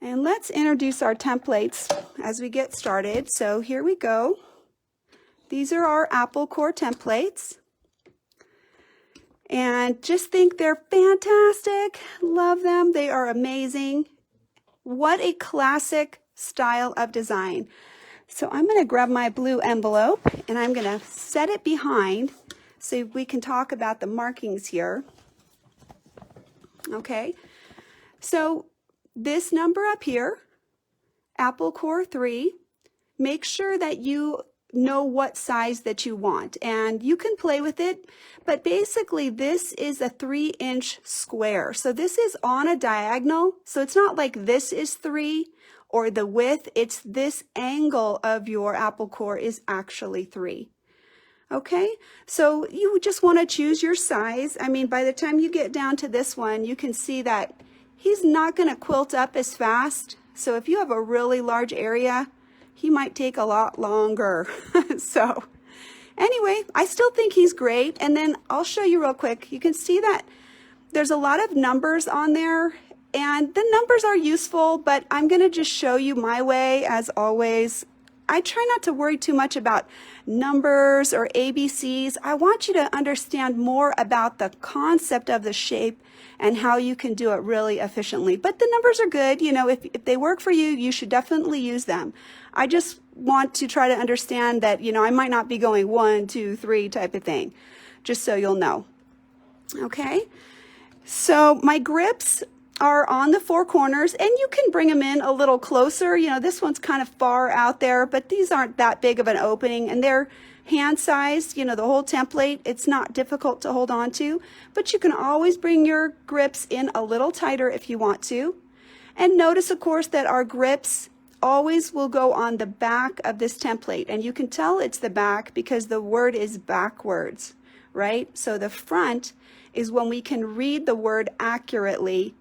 And let's introduce our templates as we get started. So here we go. These are our apple core templates. And just think they're fantastic. Love them. They are amazing. What a classic style of design. So I'm going to grab my blue envelope and I'm going to set it behind so we can talk about the markings here. Okay. So this number up here, apple core 3, make sure that you know what size that you want, and you can play with it, but basically this is a 3-inch square. So this is on a diagonal, so it's not like this is 3 or the width, it's this angle of your apple core is actually 3. Okay, so you just want to choose your size. I mean, by the time you get down to this one, you can see that he's not going to quilt up as fast. So if you have a really large area, he might take a lot longer. So anyway, I still think he's great. And then I'll show you real quick. You can see that there's a lot of numbers on there, and the numbers are useful, but I'm going to just show you my way as always. I try not to worry too much about numbers or ABCs. I want you to understand more about the concept of the shape and how you can do it really efficiently. But the numbers are good. You know, if they work for you, you should definitely use them. I just want to try to understand that, you know, I might not be going 1, 2, 3 type of thing, just so you'll know. Okay, so my grips are on the 4 corners, and you can bring them in a little closer. You know, this one's kind of far out there, but these aren't that big of an opening, and they're hand sized. You know, the whole template, it's not difficult to hold on to, but you can always bring your grips in a little tighter if you want to. And notice, of course, that our grips always will go on the back of this template, and you can tell it's the back because the word is backwards, right? So the front is when we can read the word accurately.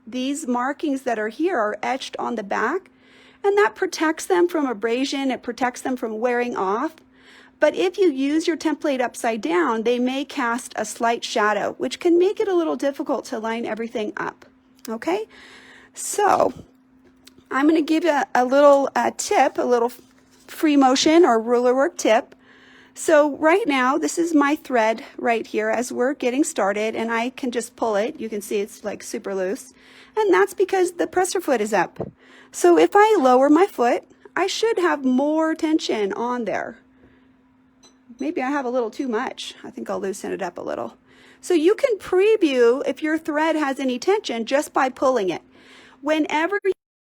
These markings that are here are etched on the back, and that protects them from abrasion. It protects them from wearing off. But if you use your template upside down, they may cast a slight shadow, which can make it a little difficult to line everything up. Okay, so I'm going to give you a little tip, a little free motion or ruler work tip. So right now, this is my thread right here as we're getting started, and I can just pull it. You can see it's like super loose, and that's because the presser foot is up. So if I lower my foot, I should have more tension on there. Maybe I have a little too much. I think I'll loosen it up a little. So you can preview if your thread has any tension just by pulling it. Whenever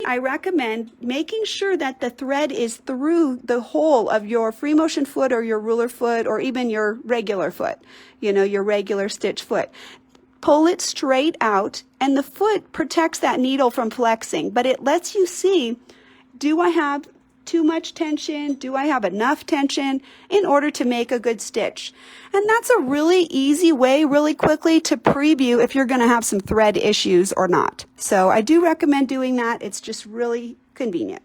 I recommend making sure that the thread is through the hole of your free motion foot or your ruler foot or even your regular foot, you know, your regular stitch foot. Pull it straight out, and the foot protects that needle from flexing, but it lets you see, do I have too much tension? Do I have enough tension in order to make a good stitch? And that's a really easy way, really quickly, to preview if you're going to have some thread issues or not. So I do recommend doing that. It's just really convenient.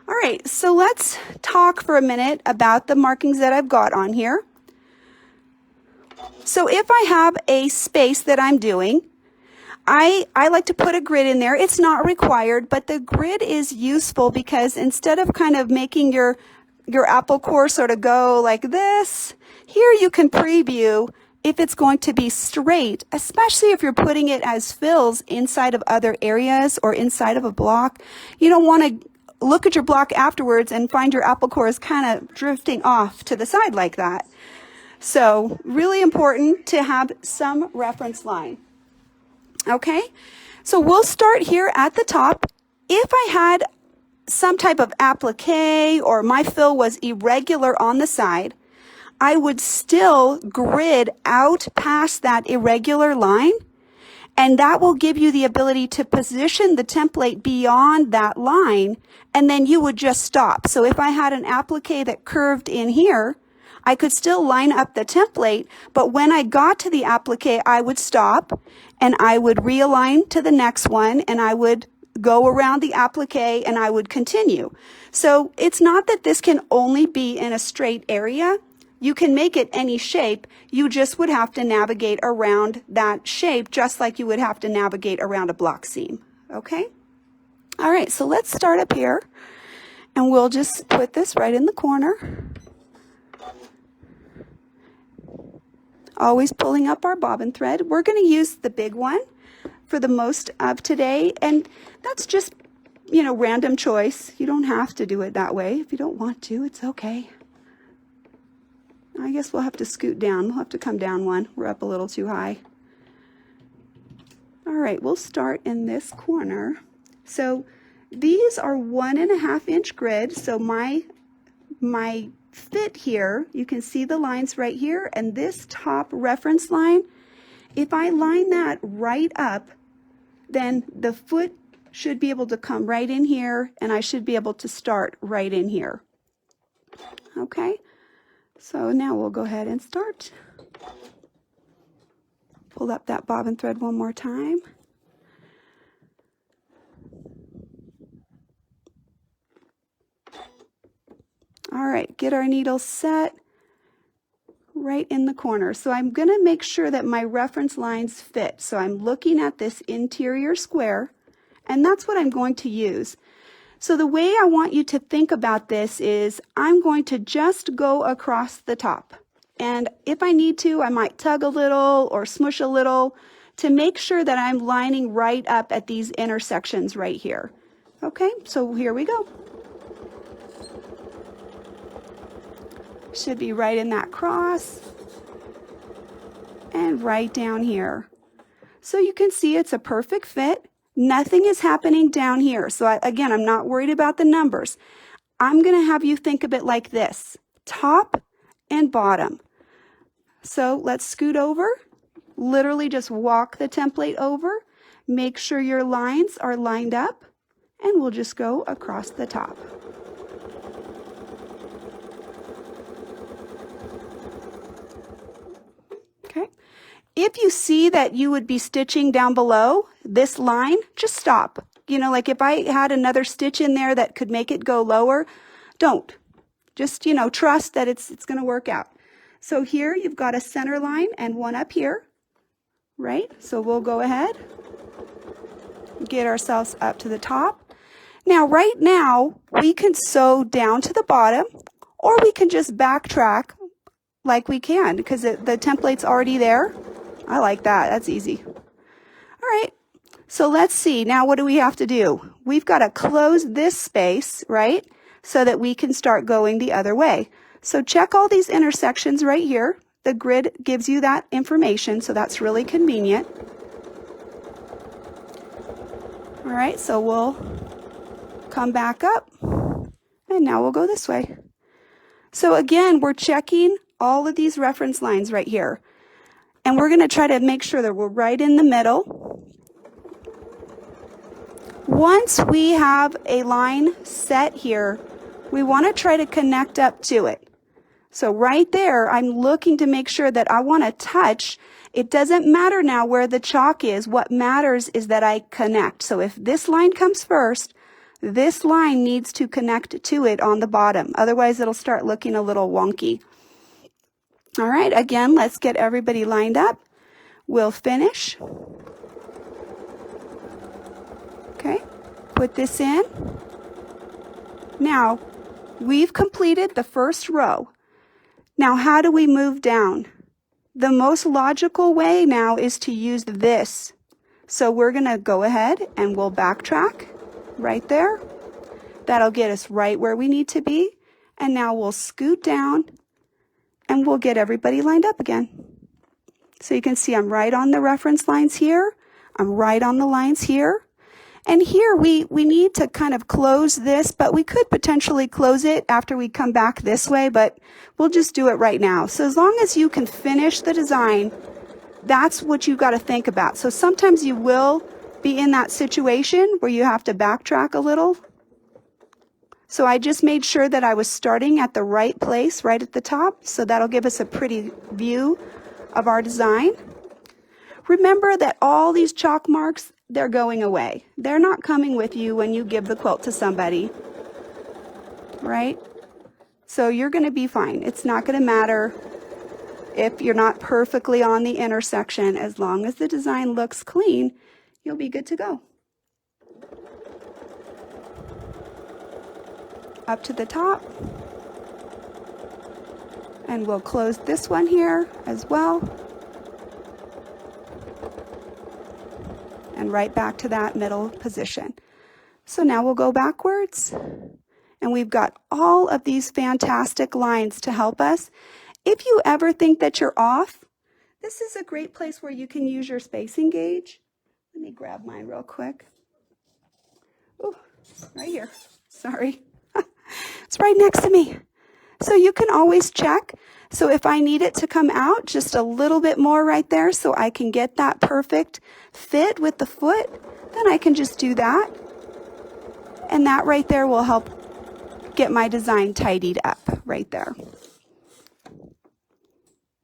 All right, so let's talk for a minute about the markings that I've got on here. So if I have a space that I'm doing, I like to put a grid in there. It's not required, but the grid is useful because instead of kind of making your apple core sort of go like this, here you can preview if it's going to be straight, especially if you're putting it as fills inside of other areas or inside of a block. You don't want to look at your block afterwards and find your apple core is kind of drifting off to the side like that. So really important to have some reference line. Okay, so we'll start here at the top. If I had some type of applique or my fill was irregular on the side, I would still grid out past that irregular line, and that will give you the ability to position the template beyond that line, and then you would just stop. So if I had an applique that curved in here, I could still line up the template, but when I got to the applique, I would stop and I would realign to the next one, and I would go around the applique and I would continue. So it's not that this can only be in a straight area. You can make it any shape. You just would have to navigate around that shape just like you would have to navigate around a block seam. okay? All right, so let's start up here, and we'll just put this right in the corner. Always pulling up our bobbin thread. We're going to use the big one for the most of today, and that's just, you know, random choice. You don't have to do it that way. If you don't want to, it's okay. I guess we'll have to scoot down. We'll have to come down one. We're up a little too high. All right, we'll start in this corner. So these are 1.5 inch grid. So my fit here, you can see the lines right here, and this top reference line, if I line that right up, then the foot should be able to come right in here, and I should be able to start right in here. Okay, so now we'll go ahead and start. Pull up that bobbin thread one more time. All right, get our needle set right in the corner. So I'm going to make sure that my reference lines fit. So I'm looking at this interior square, and that's what I'm going to use. So the way I want you to think about this is I'm going to just go across the top. And if I need to, I might tug a little or smush a little to make sure that I'm lining right up at these intersections right here. Okay, so here we go. Should be right in that cross and right down here. So you can see it's a perfect fit. Nothing is happening down here. So again, I'm not worried about the numbers. I'm going to have you think of it like this: top and bottom. So let's scoot over, literally just walk the template over, make sure your lines are lined up, and we'll just go across the top. Okay. If you see that you would be stitching down below this line, just stop. You know, like if I had another stitch in there that could make it go lower, don't. Just, you know, trust that it's going to work out. So here you've got a center line and one up here, right? So we'll go ahead, get ourselves up to the top. Now, right now, we can sew down to the bottom, or we can just backtrack like we can, because the template's already there. I like that. That's easy. All right. So let's see. Now, what do we have to do? We've got to close this space, right, so that we can start going the other way. So check all these intersections right here. The grid gives you that information, so that's really convenient. All right, so we'll come back up, and now we'll go this way. So again, we're checking all of these reference lines right here, and we're going to try to make sure that we're right in the middle. Once we have a line set here, we want to try to connect up to it. So right there, I'm looking to make sure that I want to touch. It doesn't matter now where the chalk is. What matters is that I connect. So if this line comes first, this line needs to connect to it on the bottom. Otherwise, it'll start looking a little wonky. All right, again, let's get everybody lined up. We'll finish. Okay, put this in. Now, we've completed the first row. Now, how do we move down? The most logical way now is to use this. So we're going to go ahead and we'll backtrack right there. That'll get us right where we need to be. And now we'll scoot down and we'll get everybody lined up again. So you can see I'm right on the reference lines here. I'm right on the lines here. And here we need to kind of close this, but we could potentially close it after we come back this way, but we'll just do it right now. So as long as you can finish the design, that's what you've got to think about. So sometimes you will be in that situation where you have to backtrack a little. So I just made sure that I was starting at the right place, right at the top. So that'll give us a pretty view of our design. Remember that all these chalk marks, they're going away. They're not coming with you when you give the quilt to somebody, right? So you're going to be fine. It's not going to matter if you're not perfectly on the intersection. As long as the design looks clean, you'll be good to go. up to the top. And we'll close this one here as well. And right back to that middle position. So now we'll go backwards. And we've got all of these fantastic lines to help us. If you ever think that you're off, this is a great place where you can use your spacing gauge. Let me grab mine real quick. Oh, right here. Sorry. It's right next to me. So you can always check. So if I need it to come out just a little bit more right there so I can get that perfect fit with the foot, then I can just do that. And that right there will help get my design tidied up right there.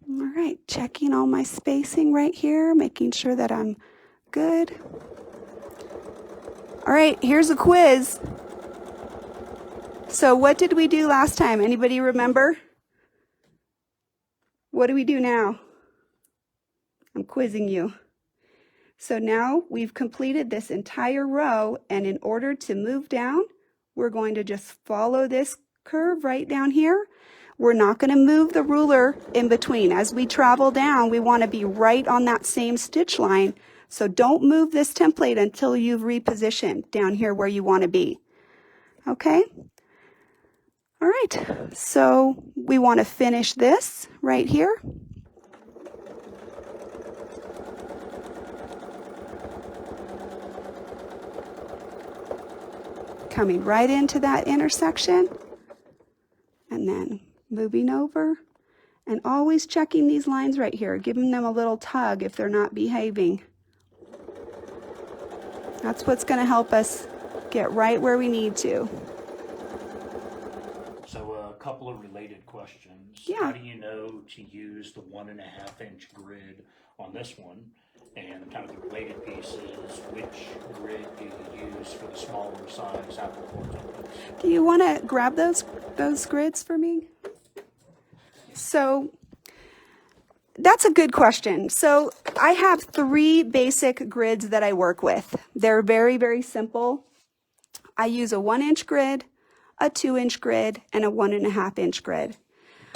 All right, checking all my spacing right here, making sure that I'm good. All right, here's a quiz. So what did we do last time? Anybody remember? What do we do now? I'm quizzing you. So now we've completed this entire row, and in order to move down, we're going to just follow this curve right down here. We're not going to move the ruler in between. As we travel down, we want to be right on that same stitch line. So don't move this template until you've repositioned down here where you want to be. Okay? All right, so we want to finish this right here. Coming right into that intersection, and then moving over, and always checking these lines right here, giving them a little tug if they're not behaving. That's what's going to help us get right where we need to. So a couple of related questions. Yeah. How do you know to use the 1.5-inch grid on this one? And kind of the related piece is, which grid do you use for the smaller size apple core templates? Do you want to grab those grids for me? So that's a good question. So I have 3 basic grids that I work with. They're very, very simple. I use a 1-inch grid, a 2-inch grid, and a 1.5-inch grid.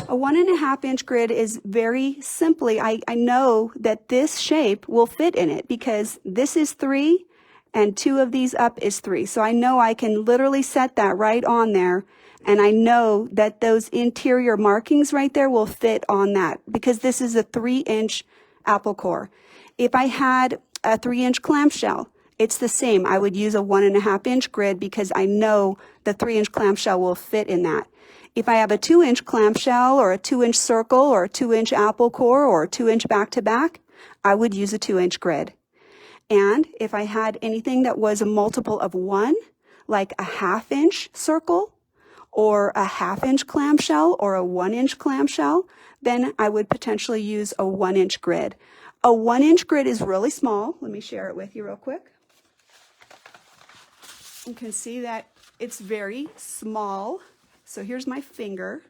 A 1.5-inch grid is very simply, I know that this shape will fit in it because this is 3 and 2 of these up is 3. So I know I can literally set that right on there, and I know that those interior markings right there will fit on that because this is a 3-inch apple core. If I had a 3-inch clamshell, it's the same. I would use a 1.5-inch grid because I know the 3-inch clamshell will fit in that. If I have a 2-inch clamshell or a 2-inch circle or a 2-inch apple core or a 2-inch back-to-back, I would use a 2-inch grid. And if I had anything that was a multiple of 1, like a 1/2-inch circle or a 1/2-inch clamshell or a 1-inch clamshell, then I would potentially use a 1-inch grid. A 1-inch grid is really small. Let me share it with you real quick. You can see that it's very small. So here's my finger,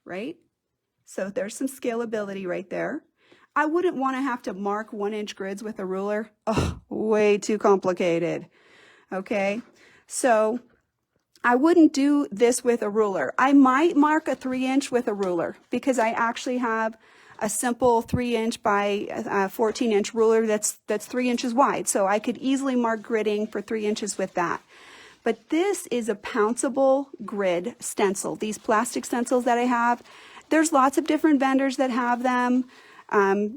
right? So there's some scalability right there. I wouldn't want to have to mark 1-inch grids with a ruler. Oh, way too complicated. Okay, so I wouldn't do this with a ruler. I might mark a 3-inch with a ruler because I actually have a simple 3-inch by 14-inch ruler that's 3 inches wide. So I could easily mark gridding for 3 inches with that. But this is a pounceable grid stencil. These plastic stencils that I have, there's lots of different vendors that have them.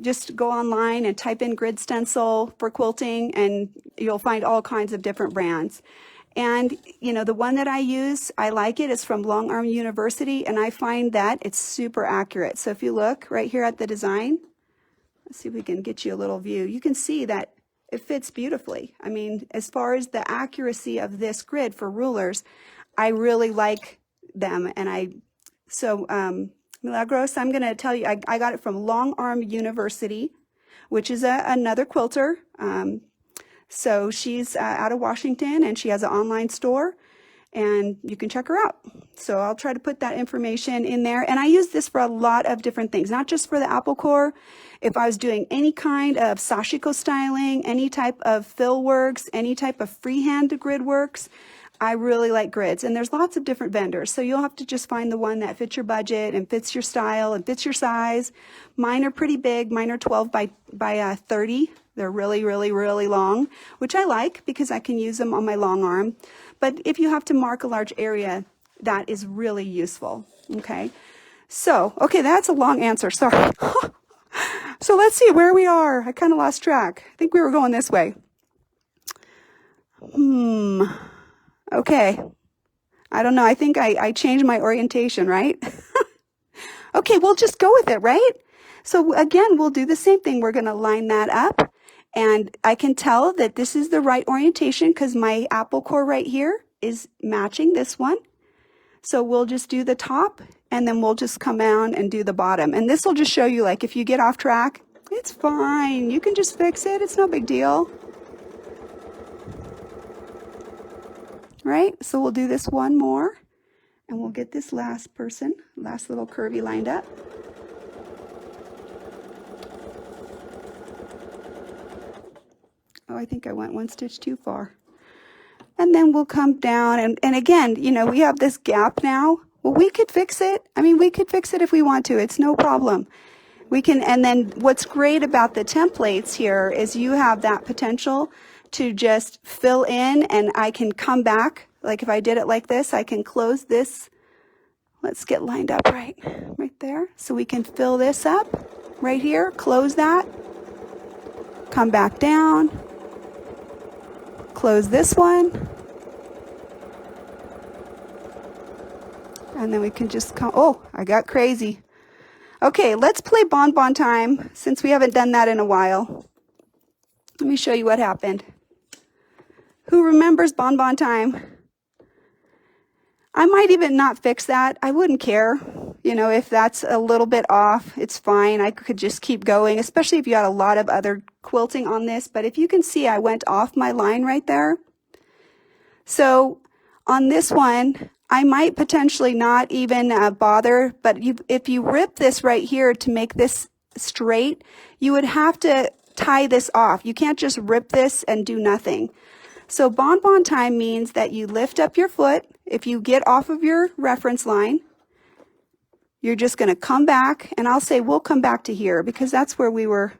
Just go online and type in grid stencil for quilting and you'll find all kinds of different brands. And you know, the one that I use, I like it. It's from Long Arm University and I find that it's super accurate. So if you look right here at the design, let's see if we can get you a little view. You can see that it fits beautifully. I mean, as far as the accuracy of this grid for rulers, I really like them. And Milagros, I'm going to tell you, I got it from Long Arm University, which is another quilter. So she's out of Washington and she has an online store and you can check her out. So I'll try to put that information in there. And I use this for a lot of different things, not just for the apple core. If I was doing any kind of sashiko styling, any type of fill works, any type of freehand grid works, I really like grids, and there's lots of different vendors, so you'll have to just find the one that fits your budget and fits your style and fits your size. Mine are pretty big. Mine are 12 by 30. They're really, really, really long, which I like because I can use them on my long arm. But if you have to mark a large area, that is really useful, okay? So, okay, that's a long answer, sorry. So let's see where we are. I kind of lost track. I think we were going this way. Okay. I don't know. I think I changed my orientation, right? Okay, we'll just go with it, right? So again, we'll do the same thing. We're going to line that up. And I can tell that this is the right orientation because my apple core right here is matching this one. So we'll just do the top and then we'll just come down and do the bottom. And this will just show you, like, if you get off track, it's fine. You can just fix it. It's no big deal. Right? So we'll do this one more and we'll get this last little curvy lined up. Oh, I think I went one stitch too far. And then we'll come down and again, you know, we have this gap now. Well, we could fix it. I mean, we could fix it if we want to. It's no problem. We can, and then what's great about the templates here is you have that potential to just fill in, and I can come back. Like if I did it like this, I can close this. Let's get lined up right there. So we can fill this up right here, close that, come back down, close this one, and then we can just come, oh, I got crazy. Okay, let's play bonbon time since we haven't done that in a while. Let me show you what happened. Who remembers bonbon time? I might even not fix that. I wouldn't care. You know, if that's a little bit off, it's fine. I could just keep going, especially if you had a lot of other quilting on this. But if you can see, I went off my line right there. So on this one, I might potentially not even bother, but if you rip this right here to make this straight, you would have to tie this off. You can't just rip this and do nothing. So bonbon time means that you lift up your foot. If you get off of your reference line, you're just going to come back, and I'll say we'll come back to here because that's where we were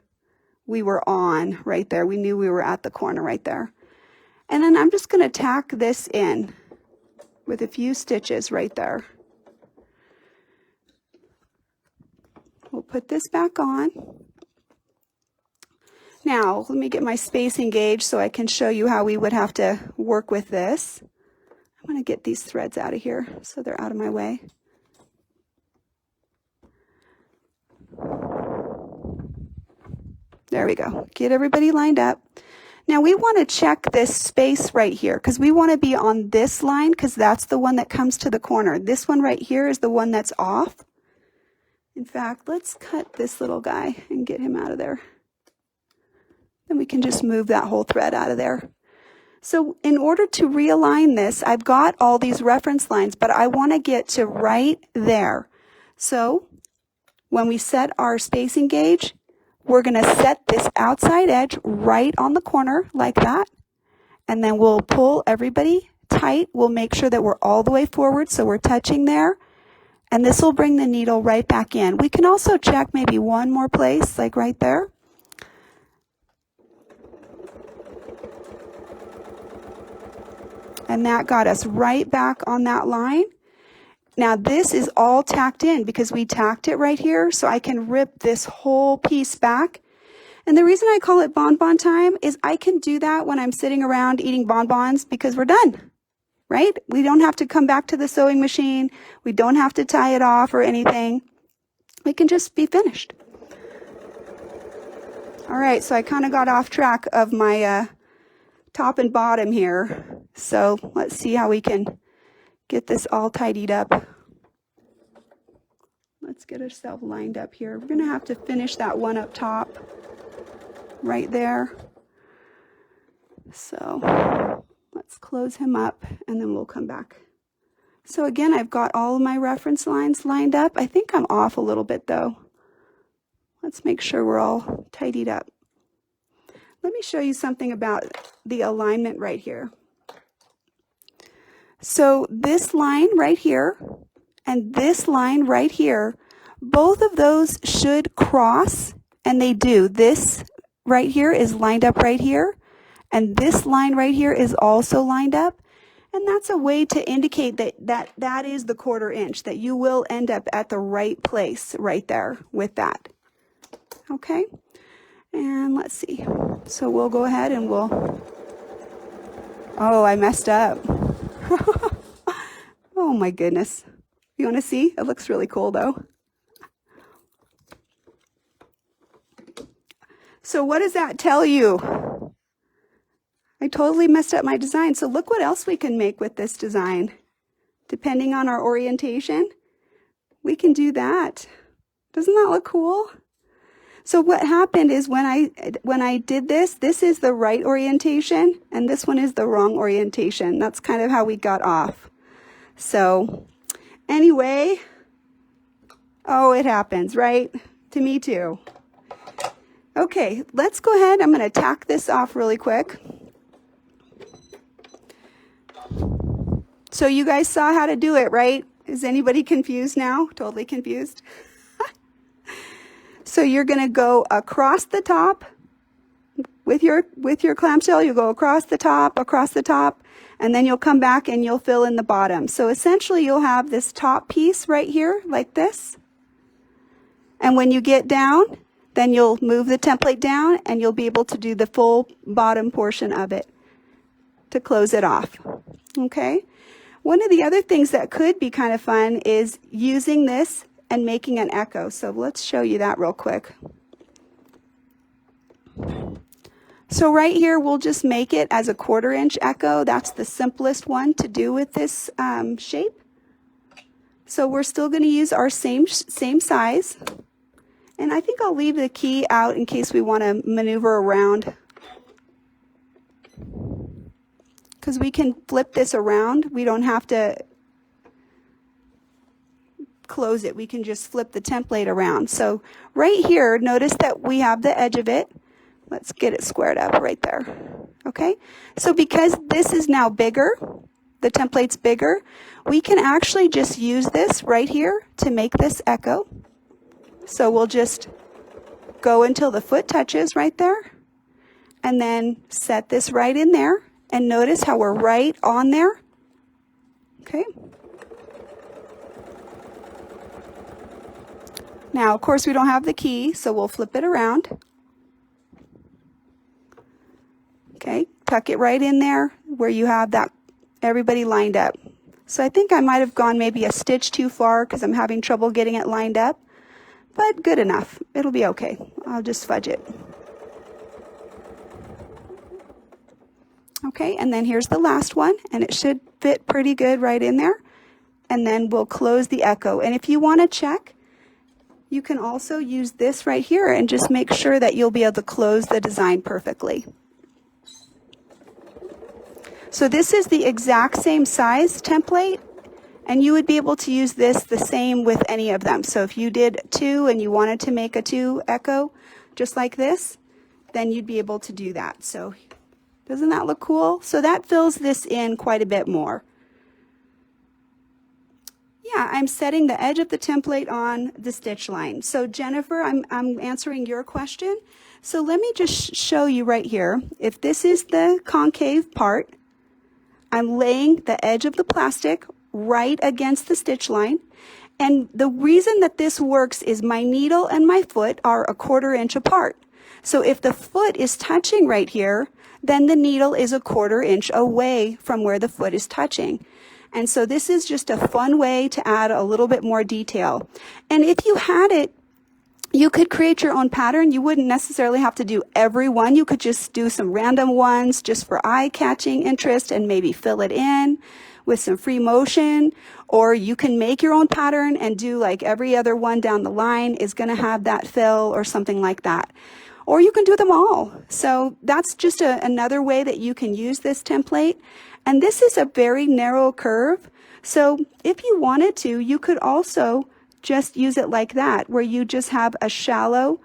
on right there. We knew we were at the corner right there. And then I'm just going to tack this in with a few stitches right there. We'll put this back on. Now, let me get my spacing gauge so I can show you how we would have to work with this. I'm going to get these threads out of here so they're out of my way. There we go. Get everybody lined up. Now we want to check this space right here because we want to be on this line because that's the one that comes to the corner. This one right here is the one that's off. In fact, let's cut this little guy and get him out of there. Then we can just move that whole thread out of there. So in order to realign this, I've got all these reference lines, but I want to get to right there. So when we set our spacing gauge, we're going to set this outside edge right on the corner like that. And then we'll pull everybody tight. We'll make sure that we're all the way forward so we're touching there. And this will bring the needle right back in. We can also check maybe one more place, like right there. And that got us right back on that line. Now this is all tacked in because we tacked it right here, so I can rip this whole piece back. And the reason I call it bonbon time is I can do that when I'm sitting around eating bonbons because we're done, right? We don't have to come back to the sewing machine. We don't have to tie it off or anything. We can just be finished. All right, so I kind of got off track of my top and bottom here. So let's see how we can get this all tidied up. Let's get ourselves lined up here. We're going to have to finish that one up top right there. So let's close him up and then we'll come back. So again, I've got all of my reference lines lined up. I think I'm off a little bit though. Let's make sure we're all tidied up. Let me show you something about the alignment right here. So this line right here and this line right here, both of those should cross, and they do. This right here is lined up right here, and this line right here is also lined up. And that's a way to indicate that is the 1/4 inch, that you will end up at the right place right there with that. Okay, and let's see. So we'll go ahead and we'll, oh, I messed up. Oh my goodness. You want to see? It looks really cool though. So what does that tell you? I totally messed up my design. So look what else we can make with this design. Depending on our orientation, we can do that. Doesn't that look cool? So what happened is when I did this, this is the right orientation and this one is the wrong orientation. That's kind of how we got off. So anyway, oh, it happens, right? To me too. Okay, let's go ahead. I'm going to tack this off really quick. So you guys saw how to do it, right? Is anybody confused now? Totally confused? So you're going to go across the top with your clamshell. You go across the top, and then you'll come back and you'll fill in the bottom. So essentially you'll have this top piece right here like this. And when you get down, then you'll move the template down and you'll be able to do the full bottom portion of it to close it off. Okay? One of the other things that could be kind of fun is using this and making an echo. So let's show you that real quick. So right here, we'll just make it as a 1/4 inch echo. That's the simplest one to do with this shape. So we're still going to use our same size. And I think I'll leave the key out in case we want to maneuver around. Because we can flip this around. We don't have to close it. We can just flip the template around. So right here, notice that we have the edge of it. Let's get it squared up right there. Okay, so because this is now bigger, the template's bigger, we can actually just use this right here to make this echo. So we'll just go until the foot touches right there, and then set this right in there. And notice how we're right on there. Okay. Now, of course, we don't have the key, so we'll flip it around. Okay, tuck it right in there where you have that everybody lined up. So I think I might have gone maybe a stitch too far because I'm having trouble getting it lined up, but good enough. It'll be okay. I'll just fudge it. Okay, and then here's the last one, and it should fit pretty good right in there. And then we'll close the echo. And if you want to check, you can also use this right here and just make sure that you'll be able to close the design perfectly. So this is the exact same size template, and you would be able to use this the same with any of them. So if you did 2 and you wanted to make a 2 echo just like this, then you'd be able to do that. So doesn't that look cool? So that fills this in quite a bit more. Yeah, I'm setting the edge of the template on the stitch line. So Jennifer, I'm answering your question. So let me just show you right here. If this is the concave part, I'm laying the edge of the plastic right against the stitch line. And the reason that this works is my needle and my foot are a 1/4 inch apart. So if the foot is touching right here, then the needle is a 1/4 inch away from where the foot is touching. And so this is just a fun way to add a little bit more detail. And if you had it, you could create your own pattern. You wouldn't necessarily have to do every one. You could just do some random ones just for eye-catching interest and maybe fill it in with some free motion. Or you can make your own pattern and do like every other one down the line is going to have that fill or something like that. Or you can do them all. So that's just another way that you can use this template. And this is a very narrow curve. So if you wanted to, you could also just use it like that, where you just have a shallow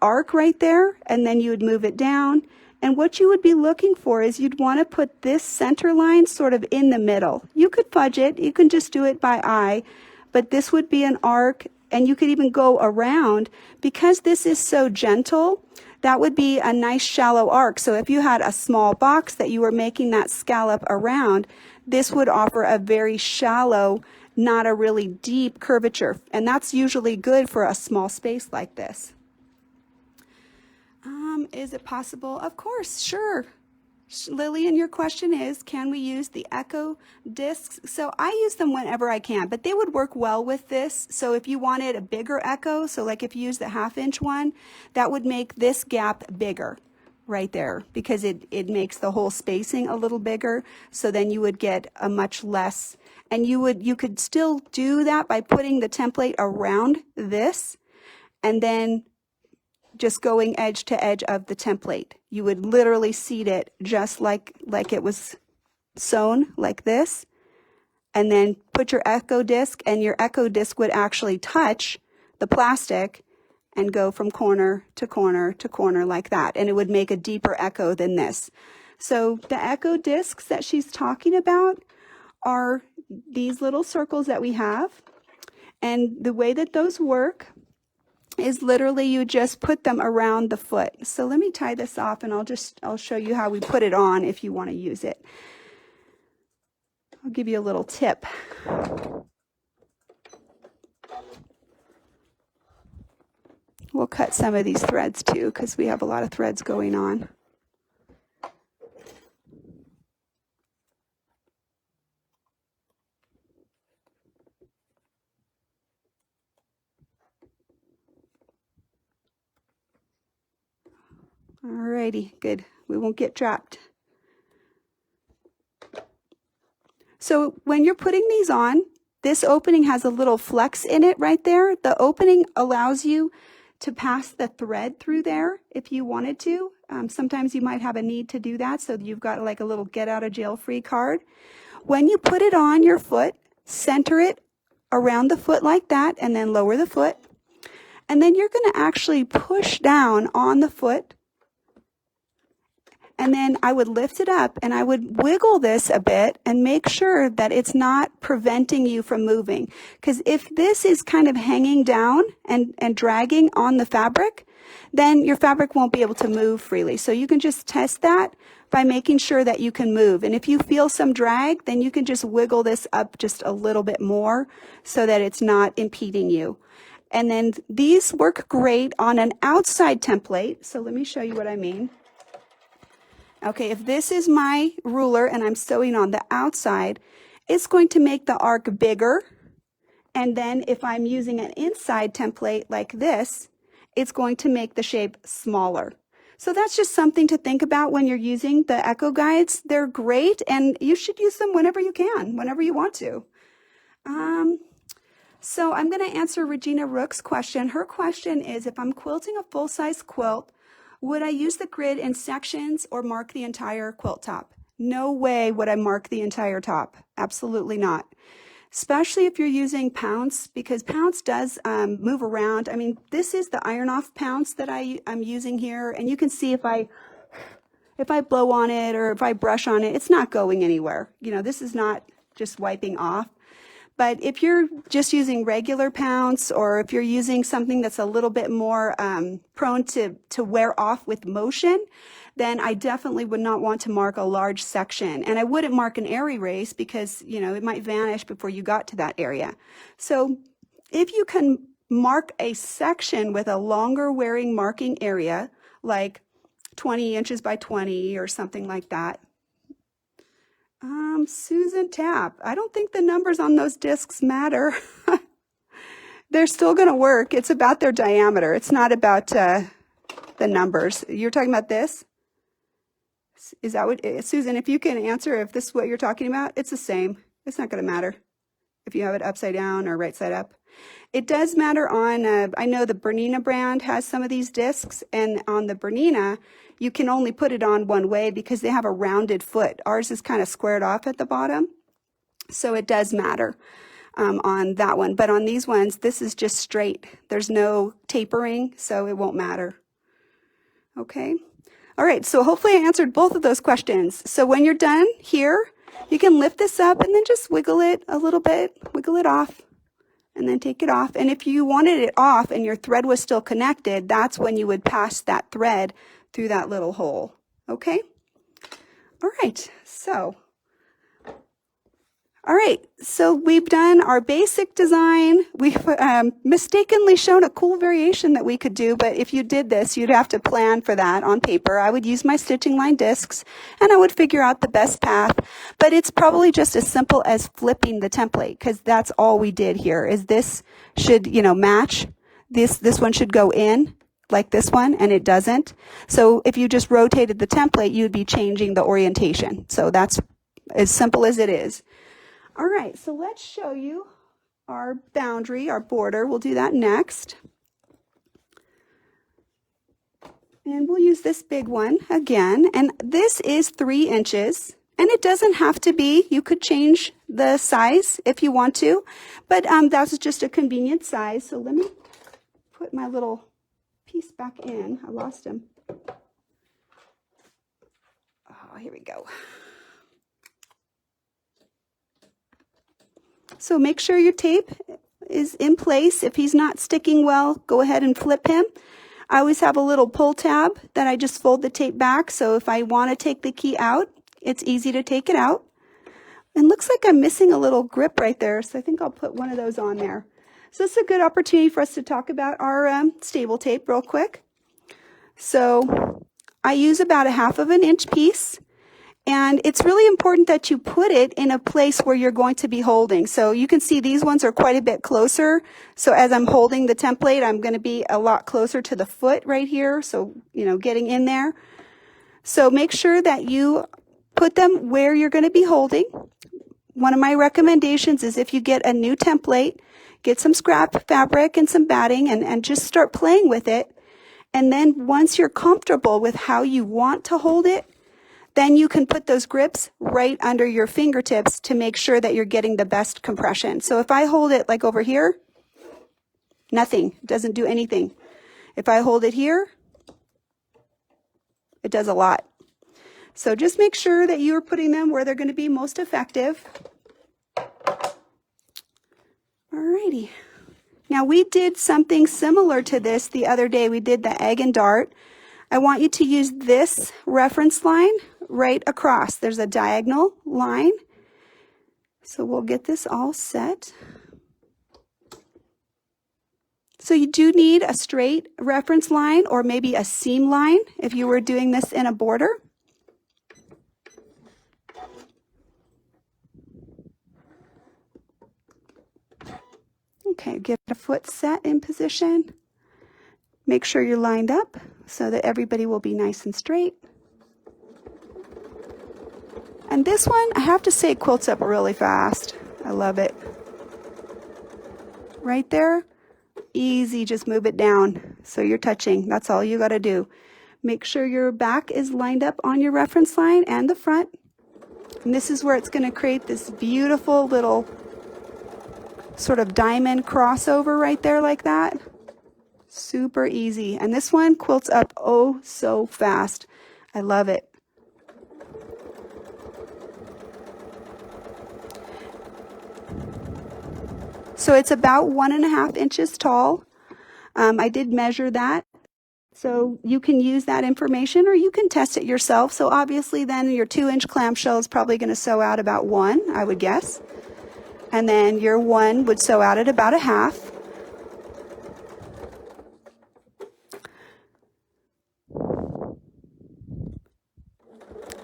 arc right there, and then you would move it down, And what you would be looking for is you'd want to put this center line sort of in the middle. You could fudge it, you can just do it by eye, but this would be an arc, and you could even go around. Because this is so gentle, that would be a nice shallow arc. So if you had a small box that you were making that scallop around, this would offer a very shallow, not a really deep curvature. And that's usually good for a small space like this. Is it possible? Of course, sure. Lillian, your question is, can we use the Echo discs? So I use them whenever I can, but they would work well with this. So if you wanted a bigger Echo, so like if you use the 1/2" one, that would make this gap bigger right there, because it makes the whole spacing a little bigger. So then you would get a much less, and you could still do that by putting the template around this and then just going edge to edge of the template. You would literally seat it just like it was sewn, like this, and then put your Echo disc, and your Echo disc would actually touch the plastic and go from corner to corner to corner like that, and it would make a deeper echo than this. So the Echo discs that she's talking about are these little circles that we have, and the way that those work is literally you just put them around the foot. So let me tie this off, and I'll show you how we put it on if you want to use it. I'll give you a little tip. We'll cut some of these threads too, because we have a lot of threads going on. Alrighty, good. We won't get trapped. So when you're putting these on, this opening has a little flex in it right there. The opening allows you to pass the thread through there if you wanted to. Sometimes you might have a need to do that, so you've got like a little get out of jail free card. When you put it on your foot, center it around the foot like that, and then lower the foot. And then you're going to actually push down on the foot. And then I would lift it up, and I would wiggle this a bit and make sure that it's not preventing you from moving. Because if this is kind of hanging down and dragging on the fabric, then your fabric won't be able to move freely. So you can just test that by making sure that you can move. And if you feel some drag, then you can just wiggle this up just a little bit more so that it's not impeding you. And then these work great on an outside template. So let me show you what I mean. Okay, if this is my ruler and I'm sewing on the outside, it's going to make the arc bigger. And then if I'm using an inside template like this, it's going to make the shape smaller. So that's just something to think about when you're using the Echo guides. They're great, and you should use them whenever you can, whenever you want to. So I'm going to answer Regina Rook's question. Her question is, if I'm quilting a full-size quilt, would I use the grid in sections or mark the entire quilt top? No way would I mark the entire top. Absolutely not. Especially if you're using pounce, because pounce does move around. I mean, this is the iron off pounce that I'm using here, and you can see if I blow on it or if I brush on it, it's not going anywhere. You know, this is not just wiping off. But if you're just using regular pounce, or if you're using something that's a little bit more prone to wear off with motion, then I definitely would not want to mark a large section. And I wouldn't mark an air erase because, you know, it might vanish before you got to that area. So if you can mark a section with a longer wearing marking area, like 20 inches by 20 or something like that, Susan Tapp, I don't think the numbers on those discs matter. They're still going to work. It's about their diameter. It's not about the numbers. You're talking about this? Is that what, Susan, if you can answer if this is what you're talking about, it's the same. It's not going to matter if you have it upside down or right side up. It does matter on, I know the Bernina brand has some of these discs, and on the Bernina, you can only put it on one way because they have a rounded foot. Ours is kind of squared off at the bottom, so it does matter on that one. But on these ones, this is just straight. There's no tapering, so it won't matter. Okay. All right, so hopefully I answered both of those questions. So when you're done here, you can lift this up and then just wiggle it a little bit, wiggle it off, and then take it off. And if you wanted it off and your thread was still connected, that's when you would pass that thread through that little hole. Okay? All right, so we've done our basic design. We've mistakenly shown a cool variation that we could do, but if you did this, you'd have to plan for that on paper. I would use my stitching line discs, and I would figure out the best path, but it's probably just as simple as flipping the template, because that's all we did here, is this should, match. This one should go in, like this one, and it doesn't. So if you just rotated the template, you'd be changing the orientation. So that's as simple as it is. All right, so let's show you our boundary, our border. We'll do that next. And we'll use this big one again. And this is 3 inches. And it doesn't have to be. You could change the size if you want to. But that's just a convenient size. So let me put my little piece back in. I lost him. Oh, here we go. So make sure your tape is in place. If he's not sticking well, go ahead and flip him. I always have a little pull tab that I just fold the tape back. So if I want to take the key out, it's easy to take it out. And looks like I'm missing a little grip right there. So I think I'll put one of those on there. So it's a good opportunity for us to talk about our stable tape real quick. So I use about 1/2 inch piece. And it's really important that you put it in a place where you're going to be holding. So you can see these ones are quite a bit closer. So as I'm holding the template, I'm going to be a lot closer to the foot right here. So, getting in there. So make sure that you put them where you're going to be holding. One of my recommendations is if you get a new template, get some scrap fabric and some batting and just start playing with it. And then once you're comfortable with how you want to hold it, then you can put those grips right under your fingertips to make sure that you're getting the best compression. So if I hold it like over here, nothing, it doesn't do anything. If I hold it here, it does a lot. So just make sure that you're putting them where they're going to be most effective. Alrighty. Now we did something similar to this the other day. We did the egg and dart. I want you to use this reference line right across. There's a diagonal line. So we'll get this all set. So you do need a straight reference line or maybe a seam line if you were doing this in a border. Okay, get a foot set in position. Make sure you're lined up so that everybody will be nice and straight. And this one, I have to say, quilts up really fast. I love it. Right there, easy, just move it down so you're touching. That's all you got to do. Make sure your back is lined up on your reference line and the front. And this is where it's going to create this beautiful little sort of diamond crossover right there like that. Super easy. And this one quilts up oh so fast. I love it. So it's about 1.5 inches tall. I did measure that. So you can use that information or you can test it yourself. So obviously then your 2-inch clamshell is probably going to sew out about 1, I would guess. And then your 1 would sew out at about 1/2.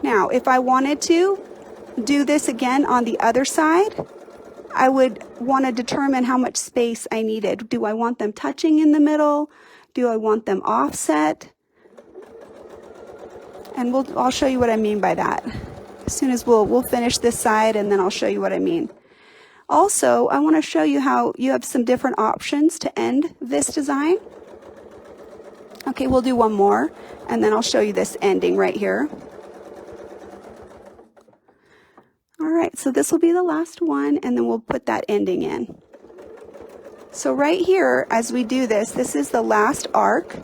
Now, if I wanted to do this again on the other side, I would want to determine how much space I needed. Do I want them touching in the middle? Do I want them offset? And I'll show you what I mean by that. As soon as we'll finish this side and then I'll show you what I mean. Also, I want to show you how you have some different options to end this design. Okay, we'll do one more and then I'll show you this ending right here. All right, so this will be the last one and then we'll put that ending in. So right here, as we do this, this is the last arc.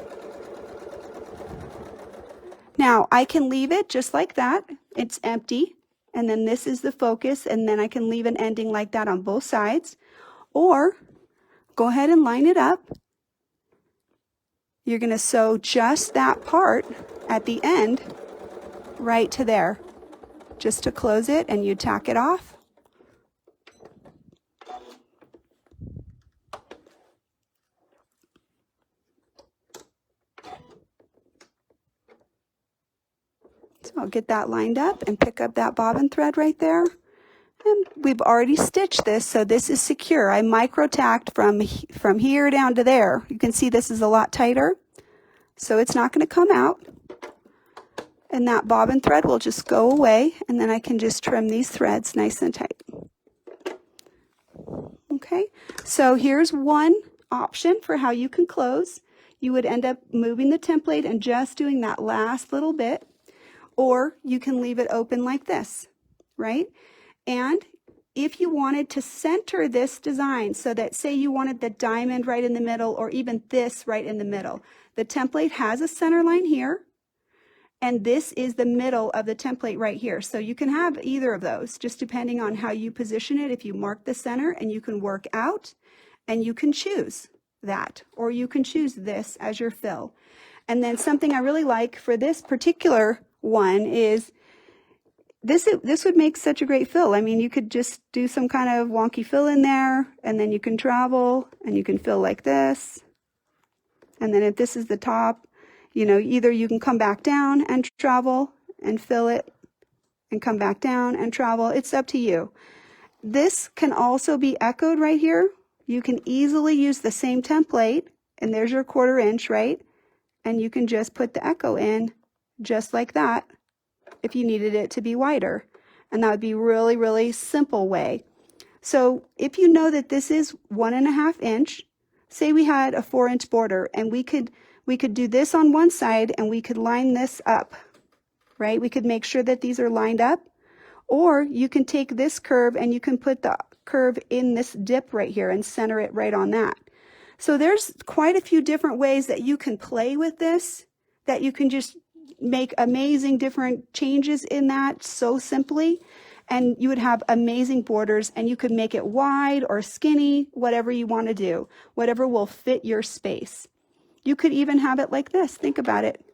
Now I can leave it just like that. It's empty. And then this is the focus, and then I can leave an ending like that on both sides. Or go ahead and line it up. You're going to sew just that part at the end right to there, just to close it, and you tack it off. So I'll get that lined up and pick up that bobbin thread right there. And we've already stitched this, so this is secure. I micro tacked from here down to there. You can see this is a lot tighter, so it's not going to come out. And that bobbin thread will just go away, and then I can just trim these threads nice and tight. Okay, so here's one option for how you can close. You would end up moving the template and just doing that last little bit, or you can leave it open like this, right? And if you wanted to center this design, so that say you wanted the diamond right in the middle, or even this right in the middle, the template has a center line here, and this is the middle of the template right here. So you can have either of those, just depending on how you position it. If you mark the center, and you can work out, and you can choose that, or you can choose this as your fill. And then something I really like for this particular one is this would make such a great fill. I mean, you could just do some kind of wonky fill in there, and then you can travel, and you can fill like this. And then if this is the top, you know, either you can come back down and travel and fill it, and come back down and travel. It's up to you. This can also be echoed right here. You can easily use the same template, and there's your 1/4 inch, right? And you can just put the echo in just like that if you needed it to be wider. And that would be really, really simple way. So if you know that this is 1.5 inch, say we had a 4 inch border, and we could do this on one side, and we could line this up, right? We could make sure that these are lined up, or you can take this curve and you can put the curve in this dip right here and center it right on that. So there's quite a few different ways that you can play with this, that you can just make amazing different changes in that so simply, and you would have amazing borders, and you could make it wide or skinny, whatever you want to do, whatever will fit your space. You could even have it like this. Think about it.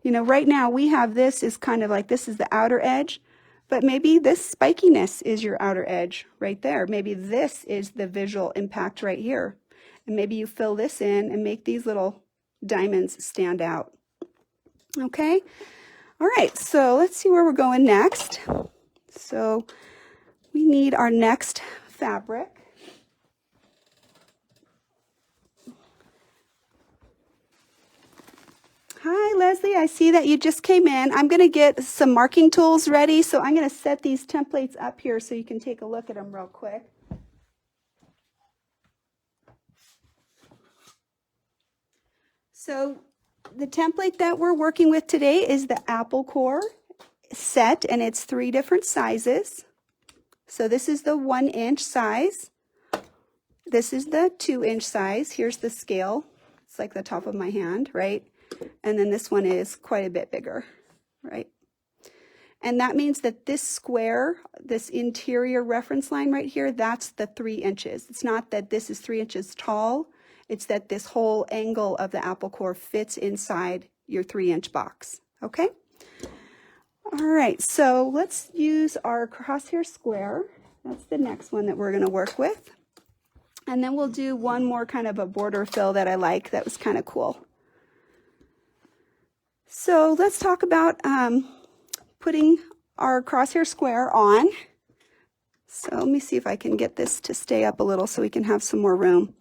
You know, right now we have this is kind of like, this is the outer edge, but maybe this spikiness is your outer edge right there. Maybe this is the visual impact right here. And maybe you fill this in and make these little diamonds stand out. Okay. All right. So let's see where we're going next. So we need our next fabric. Hi, Leslie. I see that you just came in. I'm going to get some marking tools ready. So I'm going to set these templates up here so you can take a look at them real quick. So the template that we're working with today is the apple core set, and it's 3 different sizes. So this is the 1 inch size. This is the 2 inch size. Here's the scale. It's like the top of my hand, right? And then this one is quite a bit bigger, right? And that means that this square, this interior reference line right here, that's the 3 inches. It's not that this is 3 inches tall. It's that this whole angle of the apple core fits inside your 3 inch box, okay? All right, so let's use our crosshair square. That's the next one that we're gonna work with. And then we'll do one more kind of a border fill that I like that was kind of cool. So let's talk about putting our crosshair square on. So let me see if I can get this to stay up a little so we can have some more room.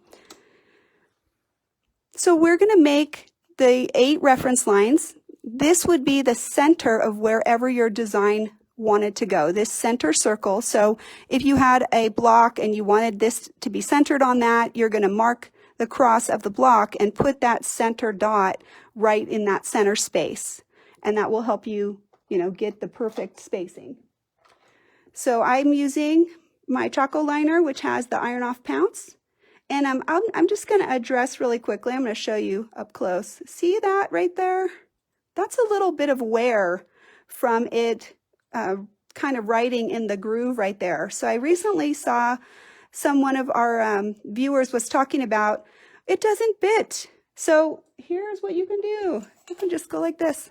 So we're going to make the 8 reference lines. This would be the center of wherever your design wanted to go, this center circle. So if you had a block and you wanted this to be centered on that, you're going to mark the cross of the block and put that center dot right in that center space. And that will help you, get the perfect spacing. So I'm using my Choco liner, which has the iron off pounce. And I'm just going to address really quickly. I'm going to show you up close. See that right there? that's a little bit of wear from it kind of writing in the groove right there. So I recently saw one of our viewers was talking about it doesn't bit. So here's what you can do. You can just go like this.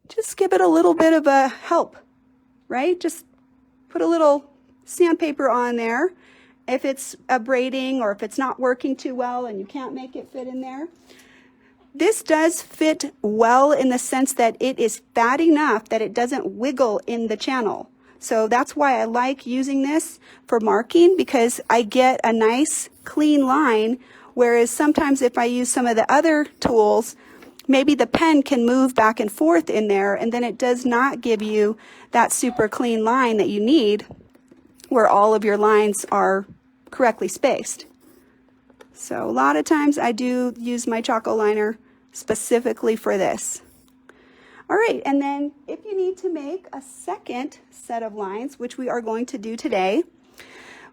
Just give it a little bit of a help, right? Just put a little sandpaper on there if it's abrading or if it's not working too well and you can't make it fit in there. This does fit well in the sense that it is fat enough that it doesn't wiggle in the channel. So that's why I like using this for marking, because I get a nice clean line, whereas sometimes if I use some of the other tools, maybe the pen can move back and forth in there, and then it does not give you that super clean line that you need where all of your lines are correctly spaced. So a lot of times I do use my Choco liner specifically for this. All right, and then if you need to make a second set of lines, which we are going to do today,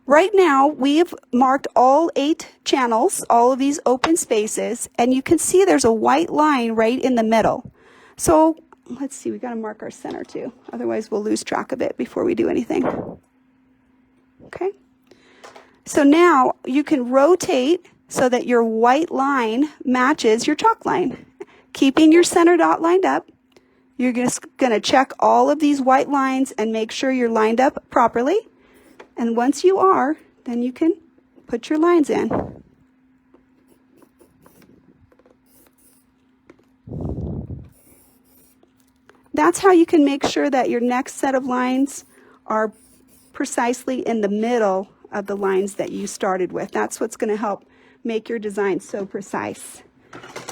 right now we've marked all 8 channels, all of these open spaces, and you can see there's a white line right in the middle. So let's see, we got to mark our center too, otherwise we'll lose track of it before we do anything. Okay, so now you can rotate so that your white line matches your chalk line. Keeping your center dot lined up, you're just going to check all of these white lines and make sure you're lined up properly. And once you are, then you can put your lines in. That's how you can make sure that your next set of lines are precisely in the middle of the lines that you started with. That's what's going to help make your design so precise.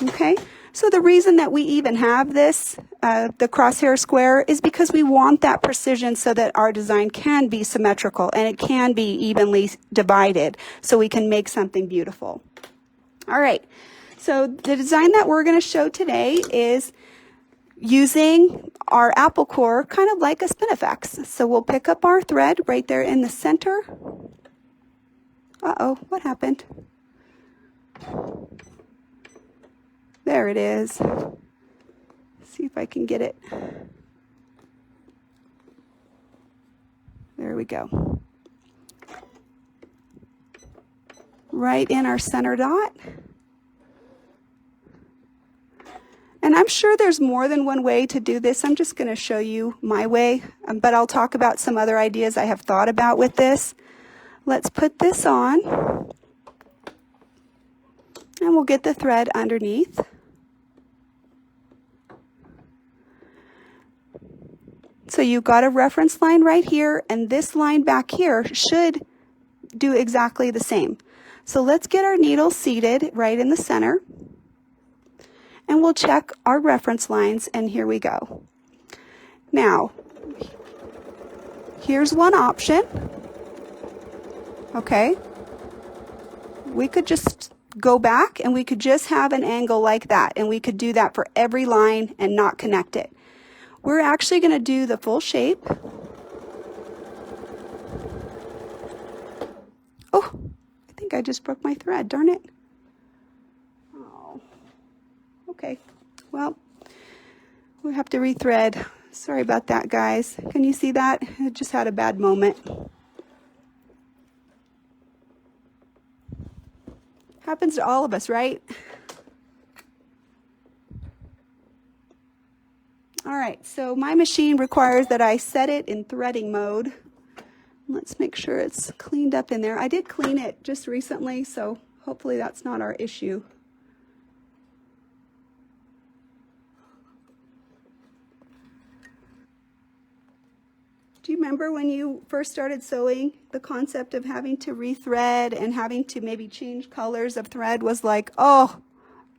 Okay, so the reason that we even have this, the crosshair square, is because we want that precision so that our design can be symmetrical and it can be evenly divided so we can make something beautiful. All right, so the design that we're going to show today is using our apple core kind of like a spinifex. So we'll pick up our thread right there in the center. Uh-oh, what happened? There it is. Let's see if I can get it. There we go. Right in our center dot. And I'm sure there's more than one way to do this. I'm just going to show you my way, but I'll talk about some other ideas I have thought about with this. Let's put this on, and we'll get the thread underneath. So you've got a reference line right here, and this line back here should do exactly the same. So let's get our needle seated right in the center. And we'll check our reference lines, and here we go. Now, here's one option. Okay. We could just go back and we could just have an angle like that, and we could do that for every line and not connect it. We're actually going to do the full shape. Oh, I think I just broke my thread, darn it. Okay, well, we have to rethread. Sorry about that, guys. Can you see that? I just had a bad moment. Happens to all of us, right? All right, so my machine requires that I set it in threading mode. Let's make sure it's cleaned up in there. I did clean it just recently, so hopefully that's not our issue. Do you remember when you first started sewing, the concept of having to rethread and having to maybe change colors of thread was like, oh,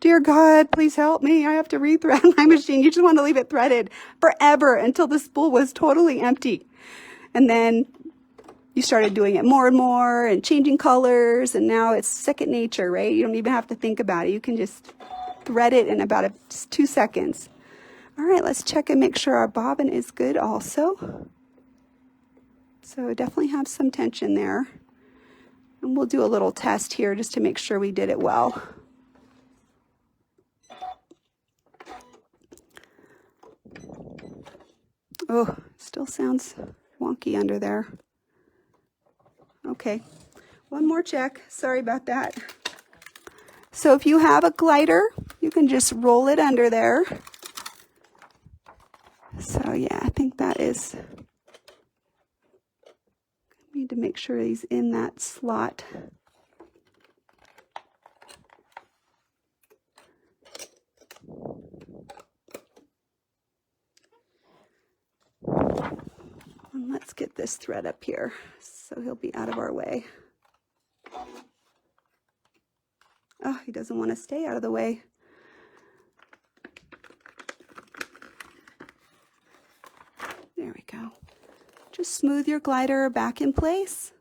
dear God, please help me. I have to rethread my machine. You just want to leave it threaded forever until the spool was totally empty. And then you started doing it more and more and changing colors, and now it's second nature, right? You don't even have to think about it. You can just thread it in about 2 seconds. All right, let's check and make sure our bobbin is good also. So definitely have some tension there. And we'll do a little test here just to make sure we did it well. Oh, still sounds wonky under there. Okay, one more check. Sorry about that. So if you have a glider, you can just roll it under there. So yeah, I think that is, need to make sure he's in that slot. And let's get this thread up here so he'll be out of our way. Oh, he doesn't want to stay out of the way. There we go. Just smooth your glider back in place.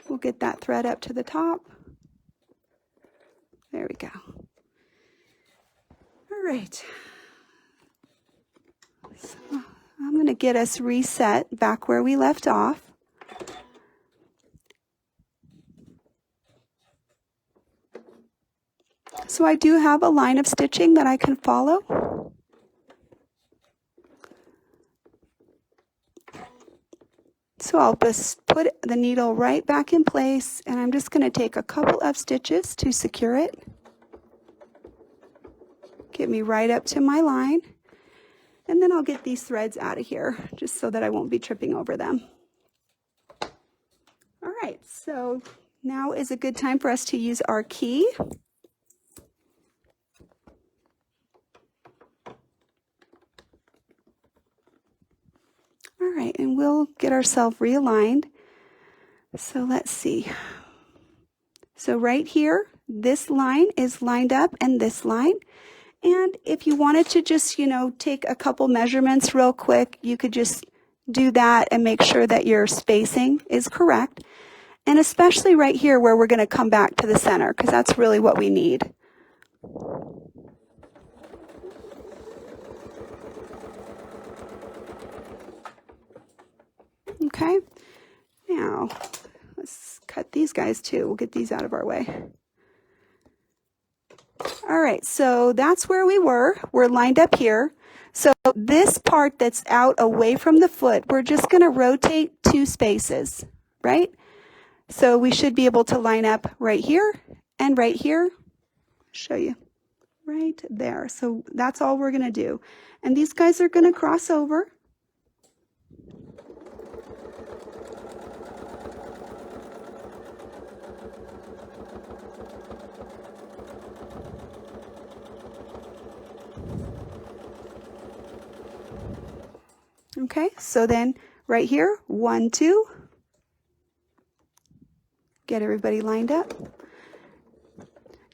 We'll get that thread up to the top. There we go. All right. So I'm going to get us reset back where we left off. So I do have a line of stitching that I can follow. So I'll just put the needle right back in place, and I'm just going to take a couple of stitches to secure it. Get me right up to my line, and then I'll get these threads out of here just so that I won't be tripping over them. All right, so now is a good time for us to use our key. All right, and we'll get ourselves realigned. So let's see. So right here, this line is lined up and this line. And if you wanted to just, take a couple measurements real quick, you could just do that and make sure that your spacing is correct. And especially right here where we're going to come back to the center, because that's really what we need. Okay, now let's cut these guys too. We'll get these out of our way. All right, so that's where we were. We're lined up here. So this part that's out away from the foot, we're just going to rotate 2 spaces, right? So we should be able to line up right here and right here. Show you right there. So that's all we're going to do. And these guys are going to cross over. Okay, so then right here, 1, 2. Get everybody lined up.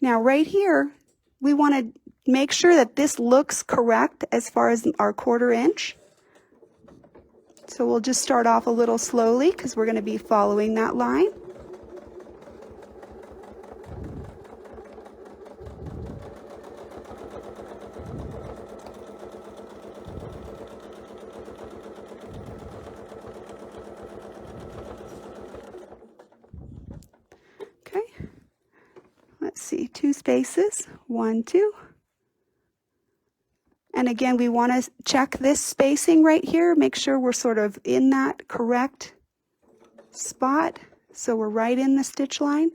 Now right here, we want to make sure that this looks correct as far as our 1/4 inch. So we'll just start off a little slowly because we're going to be following that line. Let's see, 2 spaces, 1, 2. And again, we want to check this spacing right here, make sure we're sort of in that correct spot. So we're right in the stitch line.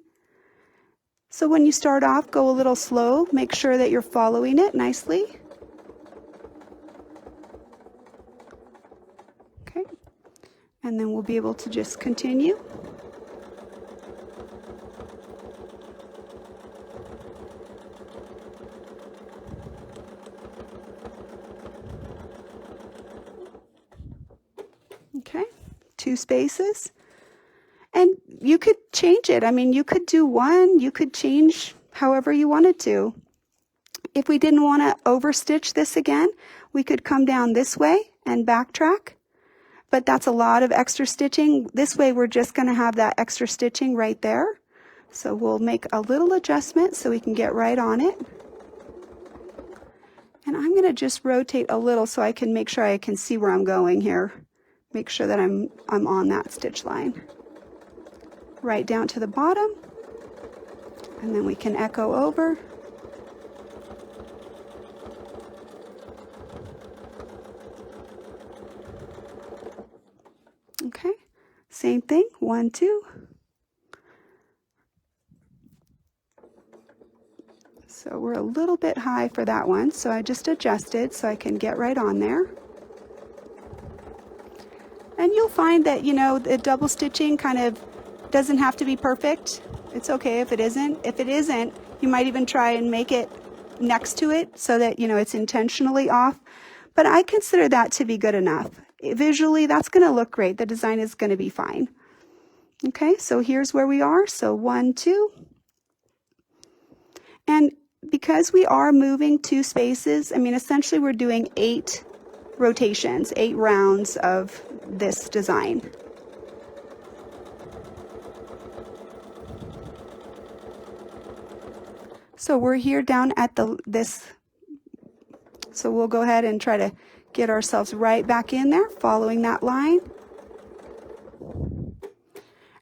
So when you start off, go a little slow, make sure that you're following it nicely. Okay, and then we'll be able to just continue. Okay, 2 spaces. And you could change it. I mean, you could do 1, you could change however you wanted to. If we didn't want to overstitch this again, we could come down this way and backtrack. But that's a lot of extra stitching. This way, we're just going to have that extra stitching right there. So we'll make a little adjustment so we can get right on it. And I'm going to just rotate a little so I can make sure I can see where I'm going here. Make sure that I'm on that stitch line. right down to the bottom, and then we can echo over. Okay, same thing, 1, 2. So we're a little bit high for that one, so I just adjusted so I can get right on there. And you'll find that, you know, the double stitching kind of doesn't have to be perfect. It's okay if it isn't. If it isn't, you might even try and make it next to it so that, you know, it's intentionally off. But I consider that to be good enough. Visually, that's going to look great. The design is going to be fine. Okay, so here's where we are. So 1, 2. And because we are moving 2 spaces, I mean, essentially we're doing 8 rotations, 8 rounds of this design. So we're here down at this, so we'll go ahead and try to get ourselves right back in there, following that line.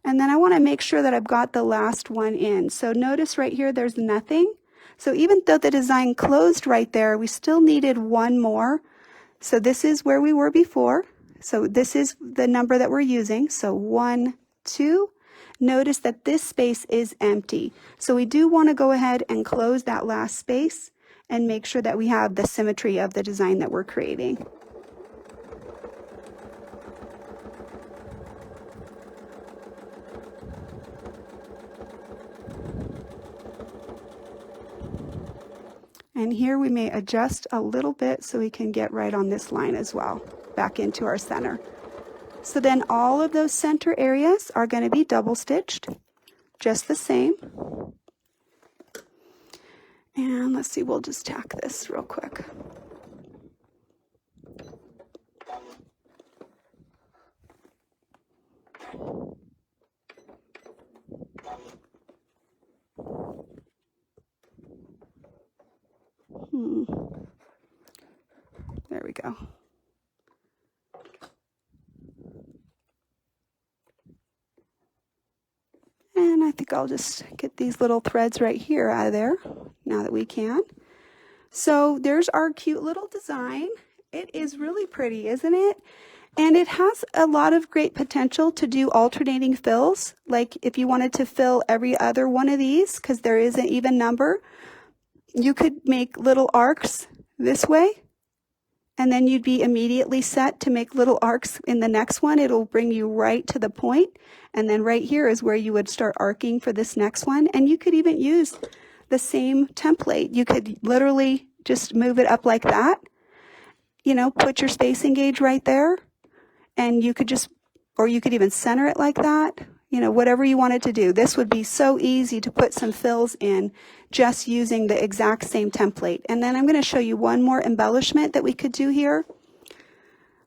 And then I want to make sure that I've got the last one in. So notice right here, there's nothing. So even though the design closed right there, we still needed one more. So this is where we were before. So this is the number that we're using. So 1, 2. Notice that this space is empty. So we do want to go ahead and close that last space and make sure that we have the symmetry of the design that we're creating. And here we may adjust a little bit so we can get right on this line as well, back into our center. So then all of those center areas are going to be double stitched, just the same. And let's see, we'll just tack this real quick. There we go. And I think I'll just get these little threads right here out of there now that we can. So there's our cute little design. It is really pretty, isn't it? And it has a lot of great potential to do alternating fills. Like if you wanted to fill every other one of these, because there is an even number, you could make little arcs this way, and then you'd be immediately set to make little arcs in the next one. It'll bring you right to the point, and then right here is where you would start arcing for this next one. And you could even use the same template. You could literally just move it up like that, you know, put your spacing gauge right there, and you could just, or you could even center it like that, you know, whatever you wanted to do. This would be so easy to put some fills in just using the exact same template. And then I'm going to show you one more embellishment that we could do here.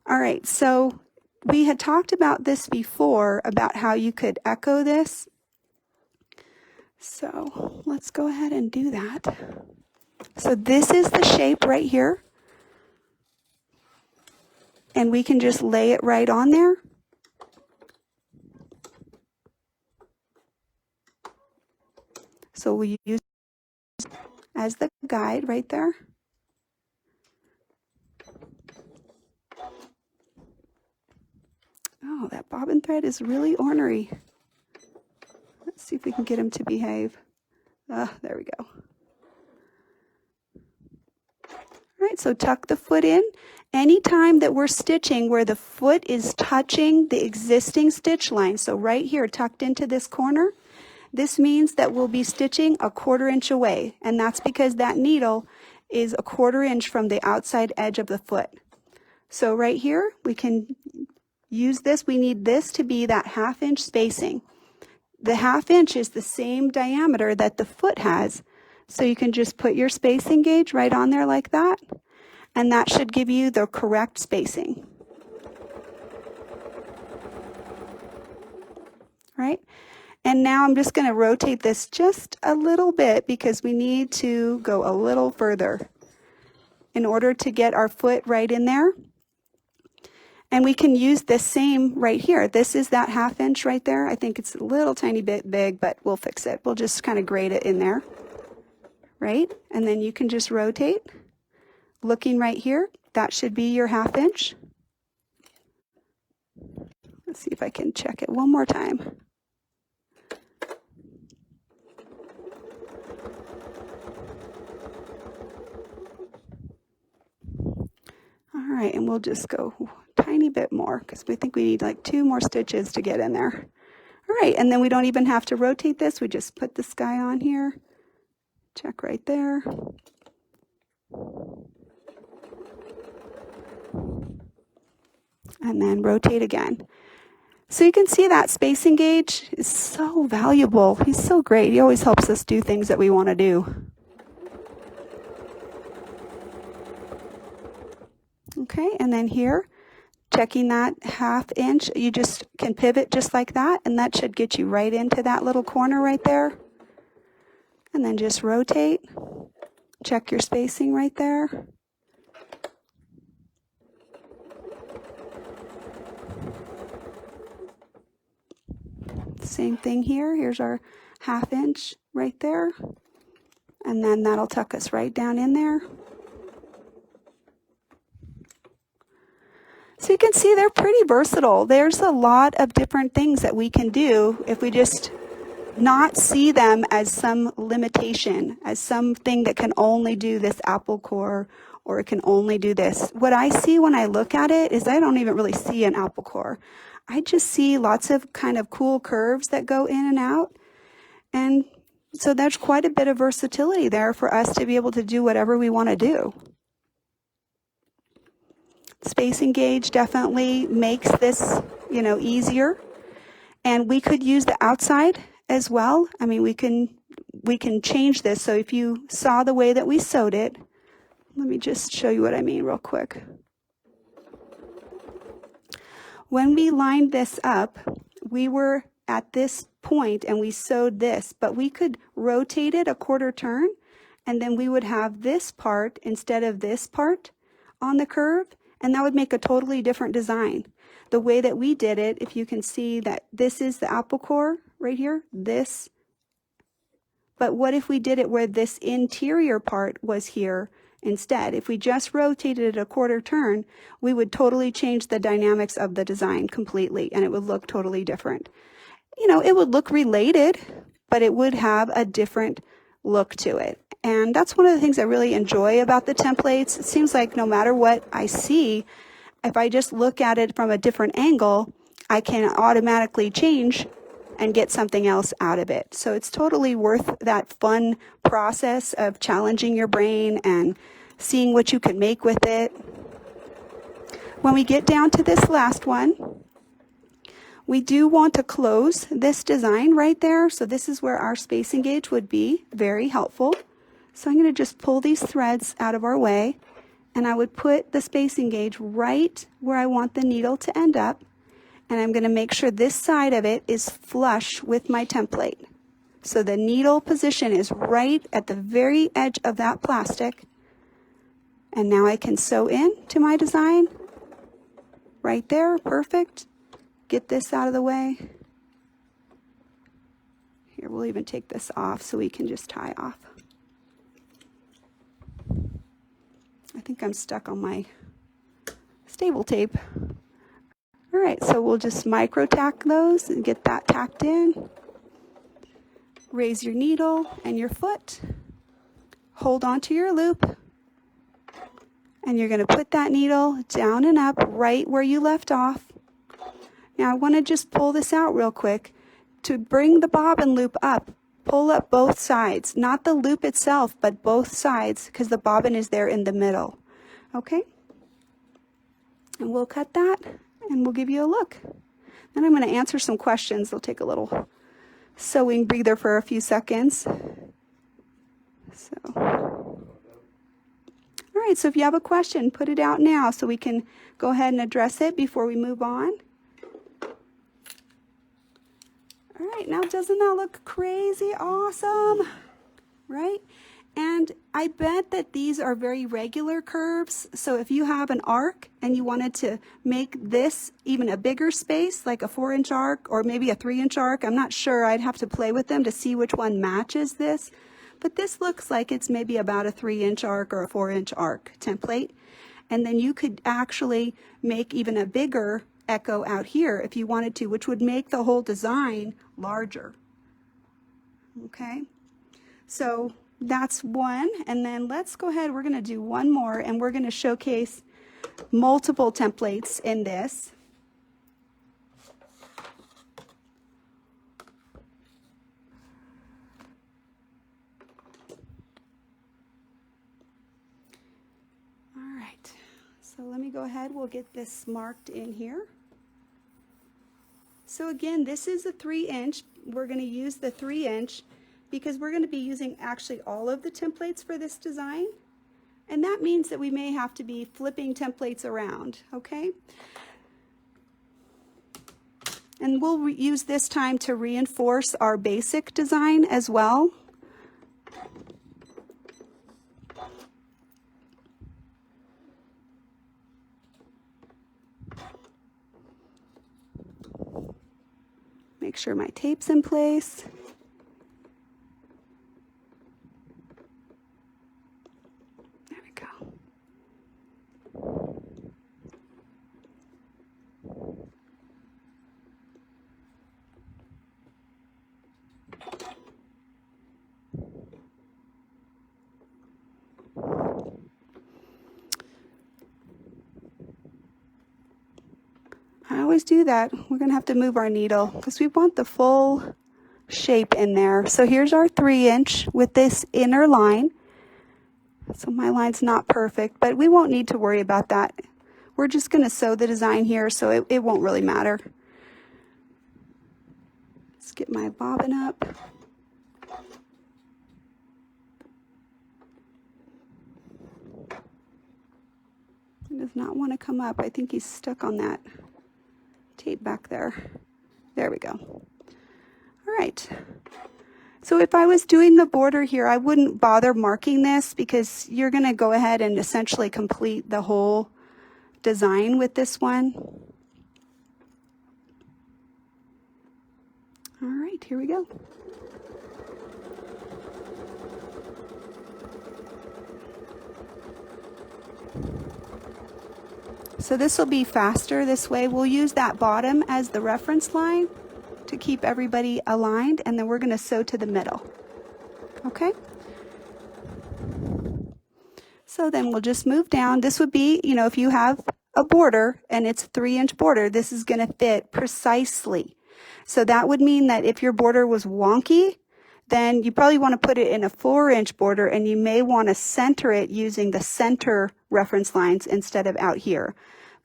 All right, so we had talked about this before, about how you could echo this. So let's go ahead and do that. So this is the shape right here. And we can just lay it right on there. So we use as the guide right there. Oh, that bobbin thread is really ornery. Let's see if we can get him to behave. There we go. All right, so tuck the foot in. Anytime that we're stitching where the foot is touching the existing stitch line, so right here tucked into this corner, this means that we'll be stitching a 1/4 inch away, and that's because that needle is a 1/4 inch from the outside edge of the foot. So right here, we can use this. We need this to be that 1/2 inch spacing. The 1/2 inch is the same diameter that the foot has, so you can just put your spacing gauge right on there like that, and that should give you the correct spacing. Right? And now I'm just going to rotate this just a little bit because we need to go a little further in order to get our foot right in there. And we can use this same right here. This is that 1/2 inch right there. I think it's a little tiny bit big, but we'll fix it. We'll just kind of grade it in there, right? And then you can just rotate. Looking right here, that should be your 1/2 inch. Let's see if I can check it one more time. All right, and we'll just go a tiny bit more because we think we need like 2 more stitches to get in there. All right, and then we don't even have to rotate this. We just put this guy on here. Check right there. And then rotate again. So you can see that spacing gauge is so valuable. He's so great. He always helps us do things that we want to do. Okay, and then here, checking that 1/2 inch, you just can pivot just like that, and that should get you right into that little corner right there. And then just rotate. Check your spacing right there. Same thing here. Here's our 1/2 inch right there. And then that'll tuck us right down in there. So you can see they're pretty versatile. There's a lot of different things that we can do if we just not see them as some limitation, as something that can only do this apple core or it can only do this. What I see when I look at it is I don't even really see an apple core. I just see lots of kind of cool curves that go in and out. And so there's quite a bit of versatility there for us to be able to do whatever we want to do. Spacing gauge definitely makes this, easier. And we could use the outside as well. I mean, we can change this. So if you saw the way that we sewed it, let me just show you what I mean real quick. When we lined this up, we were at this point and we sewed this, but we could rotate it a 1/4 turn, and then we would have this part instead of this part on the curve, and that would make a totally different design. The way that we did it, if you can see that this is the apple core right here, this. But what if we did it where this interior part was here instead? If we just rotated it a 1/4 turn, we would totally change the dynamics of the design completely, and it would look totally different. It would look related, but it would have a different look to it. And that's one of the things I really enjoy about the templates. It seems like no matter what I see, if I just look at it from a different angle, I can automatically change and get something else out of it. So it's totally worth that fun process of challenging your brain and seeing what you can make with it. When we get down to this last one, we do want to close this design right there. So this is where our spacing gauge would be very helpful. So I'm going to just pull these threads out of our way, and I would put the spacing gauge right where I want the needle to end up. And I'm going to make sure this side of it is flush with my template. So the needle position is right at the very edge of that plastic. And now I can sew in to my design. Right there, perfect. Get this out of the way. Here, we'll even take this off so we can just tie off. I think I'm stuck on my stable tape. All right, so we'll just micro tack those and get that tacked in. Raise your needle and your foot. Hold on to your loop. And you're going to put that needle down and up right where you left off. Now I want to just pull this out real quick. To bring the bobbin loop up, pull up both sides. Not the loop itself, but both sides, because the bobbin is there in the middle. Okay? And we'll cut that, and we'll give you a look. Then I'm going to answer some questions. They'll take a little sewing breather for a few seconds. All right, so if you have a question, put it out now so we can go ahead and address it before we move on. All right, now doesn't that look crazy awesome? Right? And I bet that these are very regular curves. So if you have an arc and you wanted to make this even a bigger space, like a 4-inch arc or maybe a 3-inch arc, I'm not sure. I'd have to play with them to see which one matches this. But this looks like it's maybe about a 3-inch arc or a 4-inch arc template. And then you could actually make even a bigger echo out here if you wanted to, which would make the whole design larger. Okay, so that's one. And then let's go ahead, we're going to do one more, and we're going to showcase multiple templates in this. All right, so let me go ahead, we'll get this marked in here. So again, this is a 3-inch. We're going to use the 3-inch because we're going to be using actually all of the templates for this design. And that means that we may have to be flipping templates around, okay? And we'll use this time to reinforce our basic design as well. Make sure my tape's in place. There we go. I always do that. We're going to have to move our needle because we want the full shape in there. So here's our 3-inch with this inner line. So my line's not perfect, but we won't need to worry about that. We're just going to sew the design here, so it won't really matter. Let's get my bobbin up. He does not want to come up. I think he's stuck on that tape back there. There we go. All right. So if I was doing the border here, I wouldn't bother marking this because you're going to go ahead and essentially complete the whole design with this one. All right, here we go. So this will be faster this way. We'll use that bottom as the reference line to keep everybody aligned, and then we're going to sew to the middle. Okay? So then we'll just move down. This would be, you know, if you have a border and it's a 3-inch border, this is going to fit precisely. So that would mean that if your border was wonky, then you probably want to put it in a 4-inch border, and you may want to center it using the center reference lines instead of out here.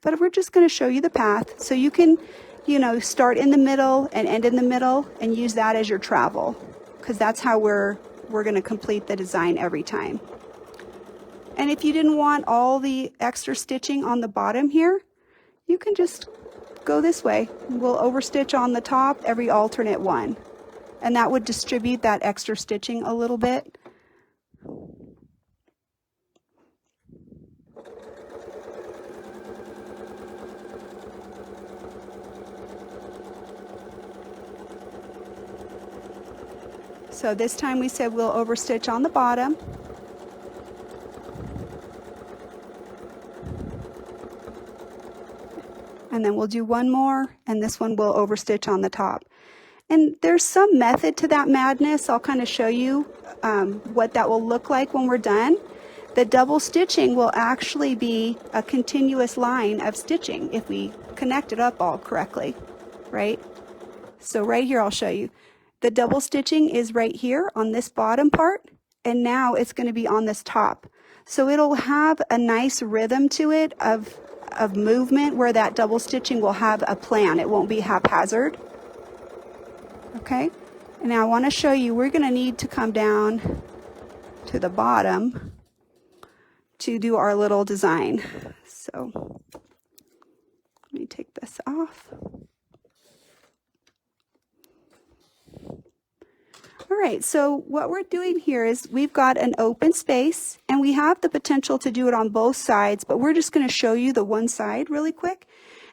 But we're just going to show you the path so you can, you know, start in the middle and end in the middle and use that as your travel, because that's how we're going to complete the design every time. And if you didn't want all the extra stitching on the bottom here, you can just go this way. We'll overstitch on the top every alternate one, and that would distribute that extra stitching a little bit. So this time we said we'll overstitch on the bottom. And then we'll do one more, and this one will overstitch on the top. And there's some method to that madness. I'll kind of show you what that will look like when we're done. The double stitching will actually be a continuous line of stitching if we connect it up all correctly, right? So right here, I'll show you. The double stitching is right here on this bottom part, and now it's going to be on this top. So it'll have a nice rhythm to it of movement where that double stitching will have a plan. It won't be haphazard. Okay, and now I want to show you, we're going to need to come down to the bottom to do our little design. So let me take this off. All right, so what we're doing here is we've got an open space and we have the potential to do it on both sides, but we're just going to show you the one side really quick.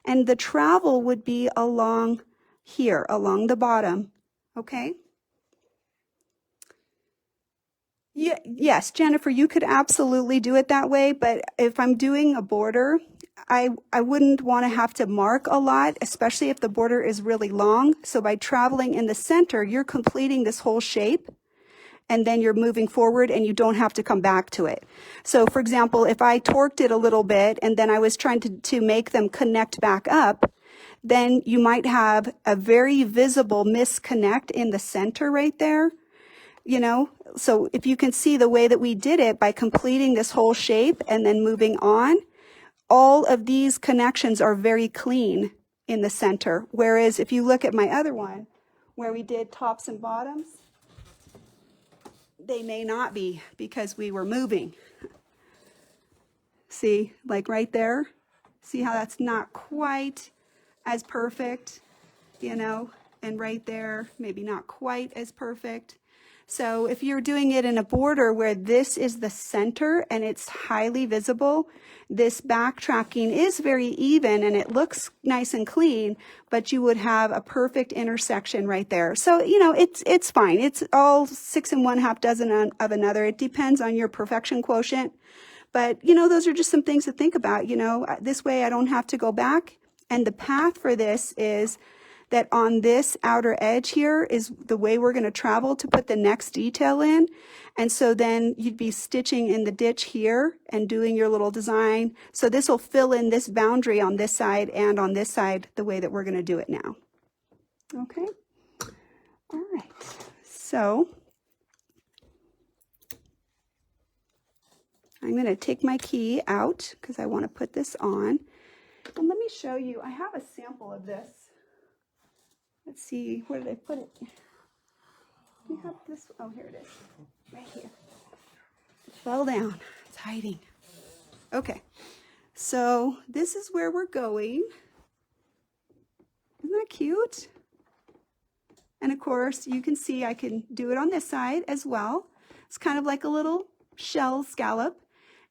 And the travel would be along here, along the bottom, okay? Yeah, yes, Jennifer, you could absolutely do it that way, but if I'm doing a border, I wouldn't want to have to mark a lot, especially if the border is really long. So by traveling in the center, you're completing this whole shape, and then you're moving forward and you don't have to come back to it. So for example, if I torqued it a little bit and then I was trying to make them connect back up, then you might have a very visible misconnect in the center right there. You know, so if you can see the way that we did it by completing this whole shape and then moving on, all of these connections are very clean in the center. Whereas if you look at my other one, where we did tops and bottoms, they may not be because we were moving. See, like right there, see how that's not quite as perfect, you know, and right there, maybe not quite as perfect. So if you're doing it in a border where this is the center and it's highly visible, this backtracking is very even and it looks nice and clean, but you would have a perfect intersection right there. So, you know, it's fine. It's all 6 1/2 dozen of another. It depends on your perfection quotient. But, you know, those are just some things to think about. You know, this way I don't have to go back. And the path for this is that on this outer edge here is the way we're going to travel to put the next detail in. And so then you'd be stitching in the ditch here and doing your little design. So this will fill in this boundary on this side and on this side the way that we're going to do it now. Okay. All right. So I'm going to take my key out because I want to put this on. And let me show you, I have a sample of this. Let's see, where did I put it? You have this, oh, here it is, right here. It fell down, it's hiding. Okay, so this is where we're going. Isn't that cute? And of course, you can see I can do it on this side as well. It's kind of like a little shell scallop.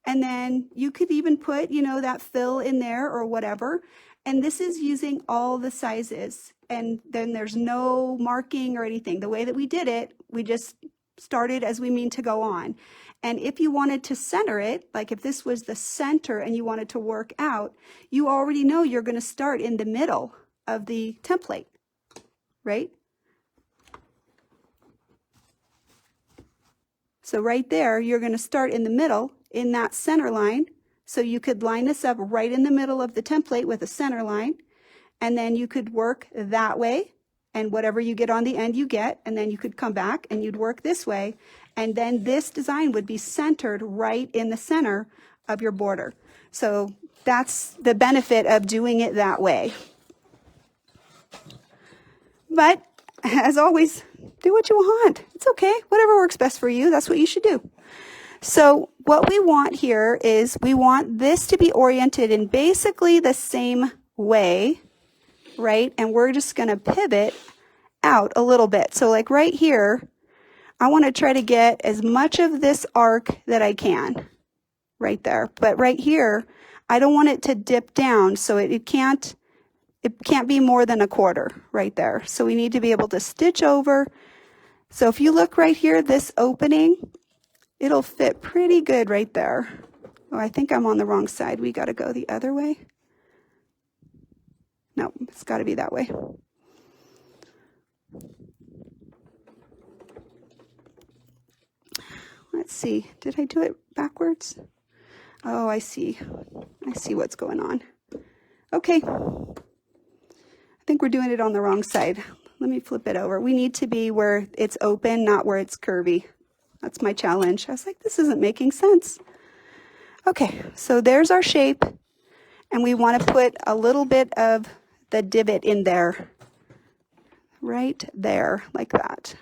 And then you could even put, you know, that fill in there or whatever. And this is using all the sizes. And then there's no marking or anything. The way that we did it, we just started as we mean to go on. And if you wanted to center it, like if this was the center and you wanted to work out, you already know you're going to start in the middle of the template, right? So right there, you're going to start in the middle in that center line. So you could line this up right in the middle of the template with a center line. And then you could work that way, and whatever you get on the end you get, and then you could come back and you'd work this way, and then this design would be centered right in the center of your border. So that's the benefit of doing it that way. But as always, do what you want. It's okay, whatever works best for you, that's what you should do. So what we want here is we want this to be oriented in basically the same way, right? And we're just going to pivot out a little bit. So like right here, I want to try to get as much of this arc that I can right there. But right here, I don't want it to dip down. So it can't be more than 1/4 right there. So we need to be able to stitch over. So if you look right here, this opening, it'll fit pretty good right there. Oh, I think I'm on the wrong side. We got to go the other way. No, it's got to be that way. Let's see. Did I do it backwards? Oh, I see. I see what's going on. Okay. I think we're doing it on the wrong side. Let me flip it over. We need to be where it's open, not where it's curvy. That's my challenge. I was like, this isn't making sense. Okay, so there's our shape. And we want to put a little bit of the divot in there, right there, like that.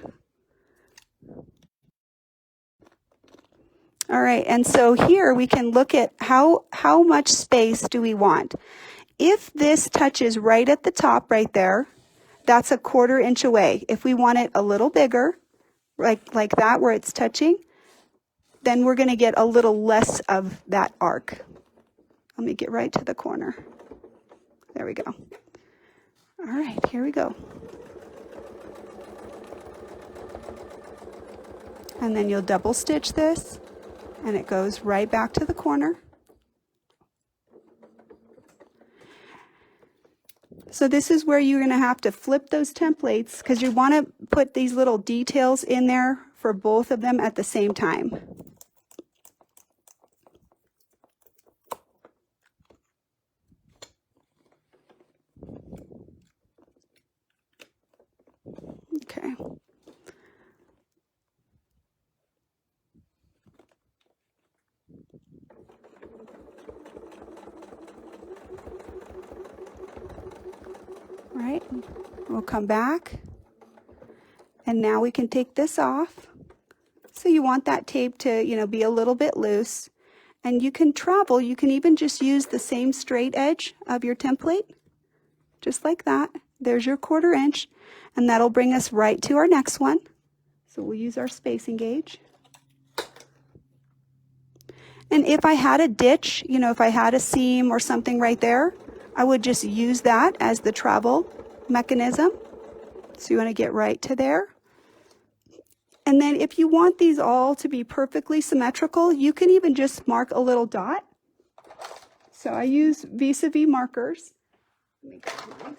All right, and so here we can look at how much space do we want. If this touches right at the top right there, that's 1/4 inch away. If we want it a little bigger, like that where it's touching, then we're going to get a little less of that arc. Let me get right to the corner. There we go. All right, here we go. And then you'll double stitch this, and it goes right back to the corner. So this is where you're going to have to flip those templates, because you want to put these little details in there for both of them at the same time. Okay. Right, we'll come back, and now we can take this off. So you want that tape to, be a little bit loose, and you can travel. You can even just use the same straight edge of your template, just like that. There's your 1/4 inch, and that'll bring us right to our next one. So we'll use our spacing gauge. And if I had a ditch, if I had a seam or something right there, I would just use that as the travel mechanism. So you want to get right to there. And then if you want these all to be perfectly symmetrical, you can even just mark a little dot. So I use vis-a-vis markers. Let me grab mine.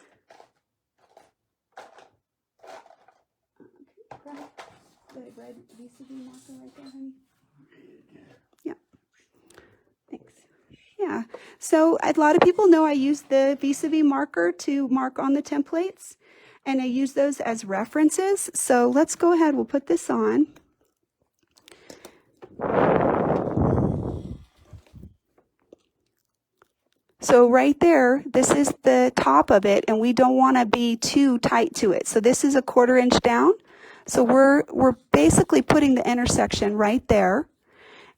The red vis-a-vis marker right there, honey. Yeah. Thanks. Yeah. So a lot of people know I use the vis-a-vis marker to mark on the templates, and I use those as references. So let's go ahead. We'll put this on. So right there, this is the top of it, and we don't want to be too tight to it. So this is a 1/4 inch down. So we're basically putting the intersection right there.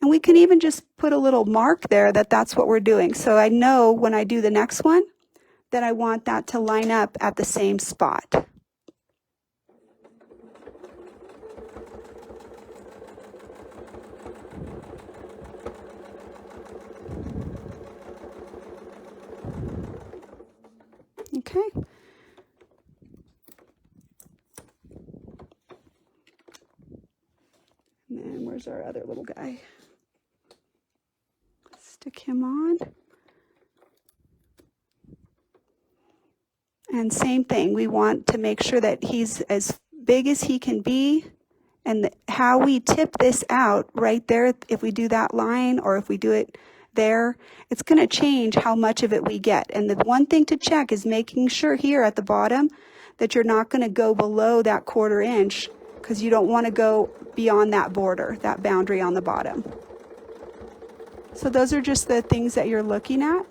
And we can even just put a little mark there that's what we're doing. So I know when I do the next one that I want that to line up at the same spot. Okay. And then where's our other little guy? Stick him on. And same thing, we want to make sure that he's as big as he can be. And how we tip this out right there, if we do that line or if we do it there, it's going to change how much of it we get. And the one thing to check is making sure here at the bottom that you're not going to go below that 1/4 inch, because you don't want to go beyond that border, that boundary on the bottom. So those are just the things that you're looking at.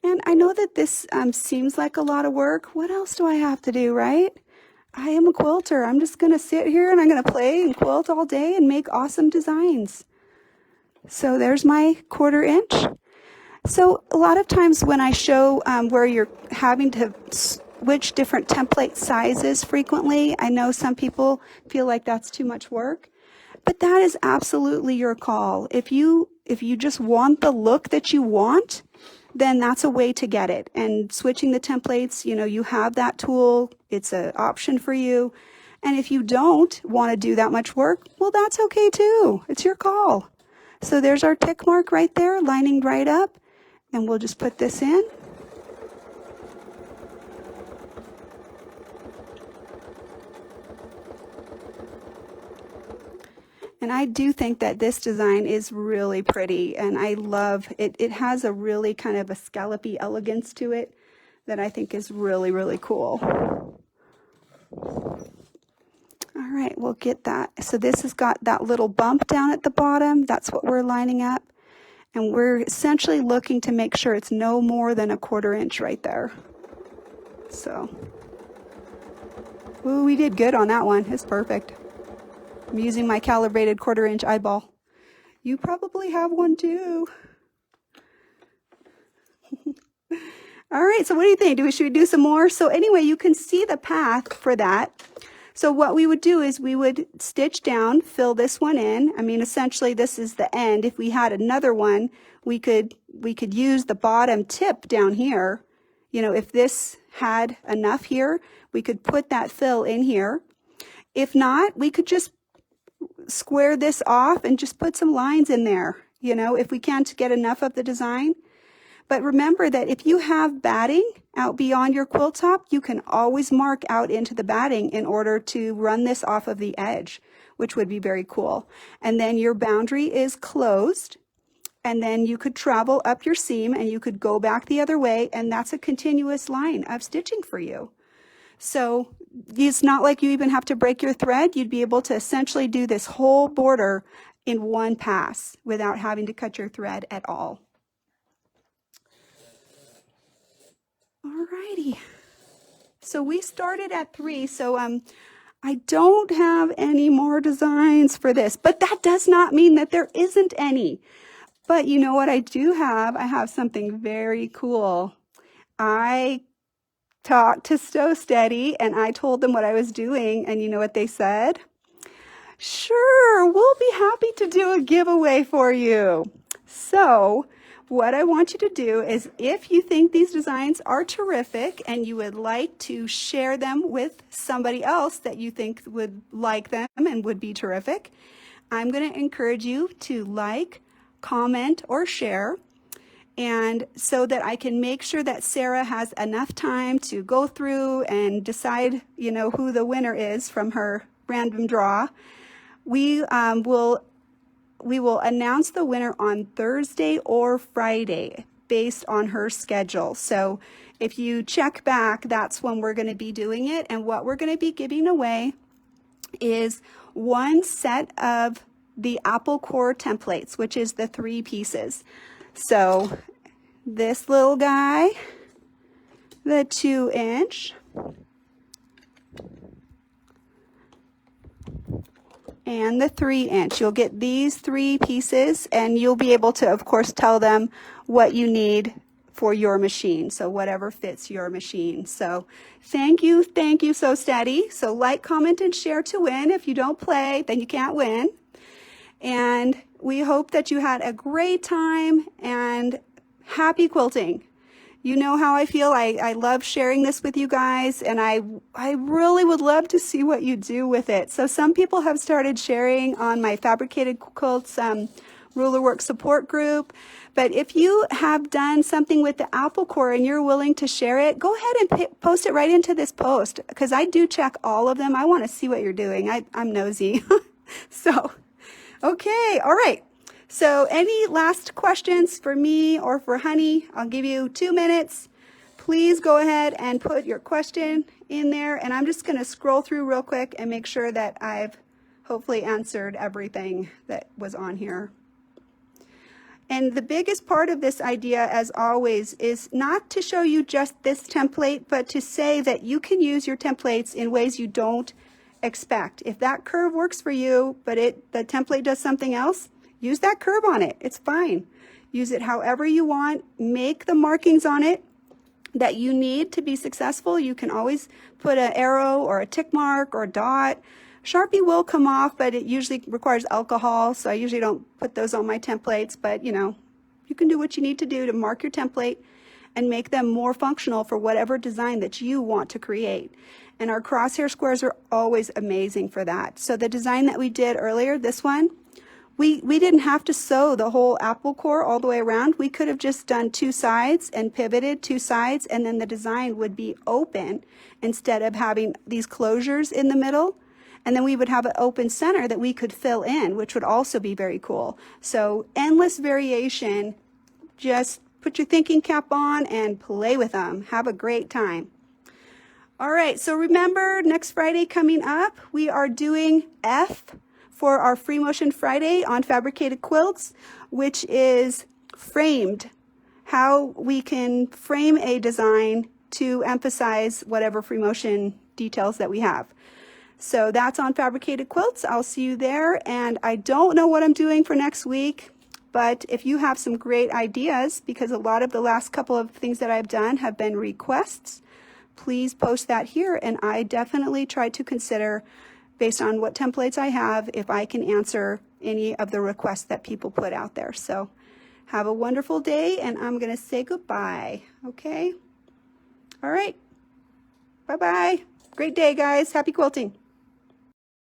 And I know that this seems like a lot of work. What else do I have to do, right? I am a quilter. I'm just going to sit here and I'm going to play and quilt all day and make awesome designs. So there's my 1/4 inch. So a lot of times when I show where you're having to switch different template sizes frequently, I know some people feel like that's too much work, but that is absolutely your call. If you just want the look that you want, then that's a way to get it. And switching the templates, you have that tool. It's an option for you. And if you don't want to do that much work, well, that's okay too. It's your call. So there's our tick mark right there, lining right up. And we'll just put this in. And I do think that this design is really pretty, and I love it. It has a really kind of a scallopy elegance to it that I think is really, really cool. All right, we'll get that. So this has got that little bump down at the bottom. That's what we're lining up. And we're essentially looking to make sure it's no more than a 1/4 inch right there. So, ooh, we did good on that one. It's perfect. I'm using my calibrated 1/4 inch eyeball. You probably have one too. All right, so what do you think? Should we do some more? So anyway, you can see the path for that. So what we would do is we would stitch down, fill this one in. I mean, essentially this is the end. If we had another one, we could use the bottom tip down here. You know, if this had enough here, we could put that fill in here. If not, we could just square this off and just put some lines in there, you know, if we can't get enough of the design. But remember that if you have batting out beyond your quilt top, you can always mark out into the batting in order to run this off of the edge, which would be very cool. And then your boundary is closed, and then you could travel up your seam and you could go back the other way, and that's a continuous line of stitching for you. So it's not like you even have to break your thread. You'd be able to essentially do this whole border in one pass without having to cut your thread at all. Alrighty, so we started at 3, so I don't have any more designs for this, but that does not mean that there isn't any. But you know what I do have? I have something very cool. I talked to Sew Steady and I told them what I was doing, and you know what they said? Sure, we'll be happy to do a giveaway for you. So what I want you to do is, if you think these designs are terrific and you would like to share them with somebody else that you think would like them and would be terrific, I'm going to encourage you to like, comment, or share, and so that I can make sure that Sarah has enough time to go through and decide, you know, who the winner is from her random draw. We will announce the winner on Thursday or Friday based on her schedule. So if you check back, that's when we're going to be doing it. And what we're going to be giving away is one set of the apple core templates, which is the 3 pieces. So this little guy, the 2-inch, and the 3-inch. You'll get these 3 pieces, and you'll be able to, of course, tell them what you need for your machine. So whatever fits your machine. So thank you Sew Steady. So like, comment, and share to win. If you don't play, then you can't win. And we hope that you had a great time, and happy quilting. You know how I feel. I love sharing this with you guys, and I really would love to see what you do with it. So some people have started sharing on my Fabricated Quilts ruler work support group. But if you have done something with the apple core and you're willing to share it, go ahead and post it right into this post, because I do check all of them. I want to see what you're doing. I'm nosy. So, okay, all right. So any last questions for me or for Honey? I'll give you 2 minutes. Please go ahead and put your question in there, and I'm just going to scroll through real quick and make sure that I've hopefully answered everything that was on here. And the biggest part of this idea, as always, is not to show you just this template, but to say that you can use your templates in ways you don't expect. If that curve works for you, but the template does something else, use that curve on it. It's fine. Use it however you want. Make the markings on it that you need to be successful. You can always put an arrow or a tick mark or a dot. Sharpie will come off, but it usually requires alcohol, so I usually don't put those on my templates. But you know, you can do what you need to do to mark your template and make them more functional for whatever design that you want to create. And our crosshair squares are always amazing for that. So the design that we did earlier, this one, we didn't have to sew the whole apple core all the way around. We could have just done 2 sides and pivoted 2 sides, and then the design would be open instead of having these closures in the middle. And then we would have an open center that we could fill in, which would also be very cool. So endless variation. Just put your thinking cap on and play with them. Have a great time. All right, so remember, next Friday coming up, we are doing F for our Free Motion Friday on Fabricated Quilts, which is framed. How we can frame a design to emphasize whatever free motion details that we have. So that's on Fabricated Quilts. I'll see you there. And I don't know what I'm doing for next week, but if you have some great ideas, because a lot of the last couple of things that I've done have been requests, please post that here, and I definitely try to consider, based on what templates I have, if I can answer any of the requests that people put out there. So have a wonderful day, and I'm going to say goodbye. Okay? All right. Bye-bye. Great day, guys. Happy quilting.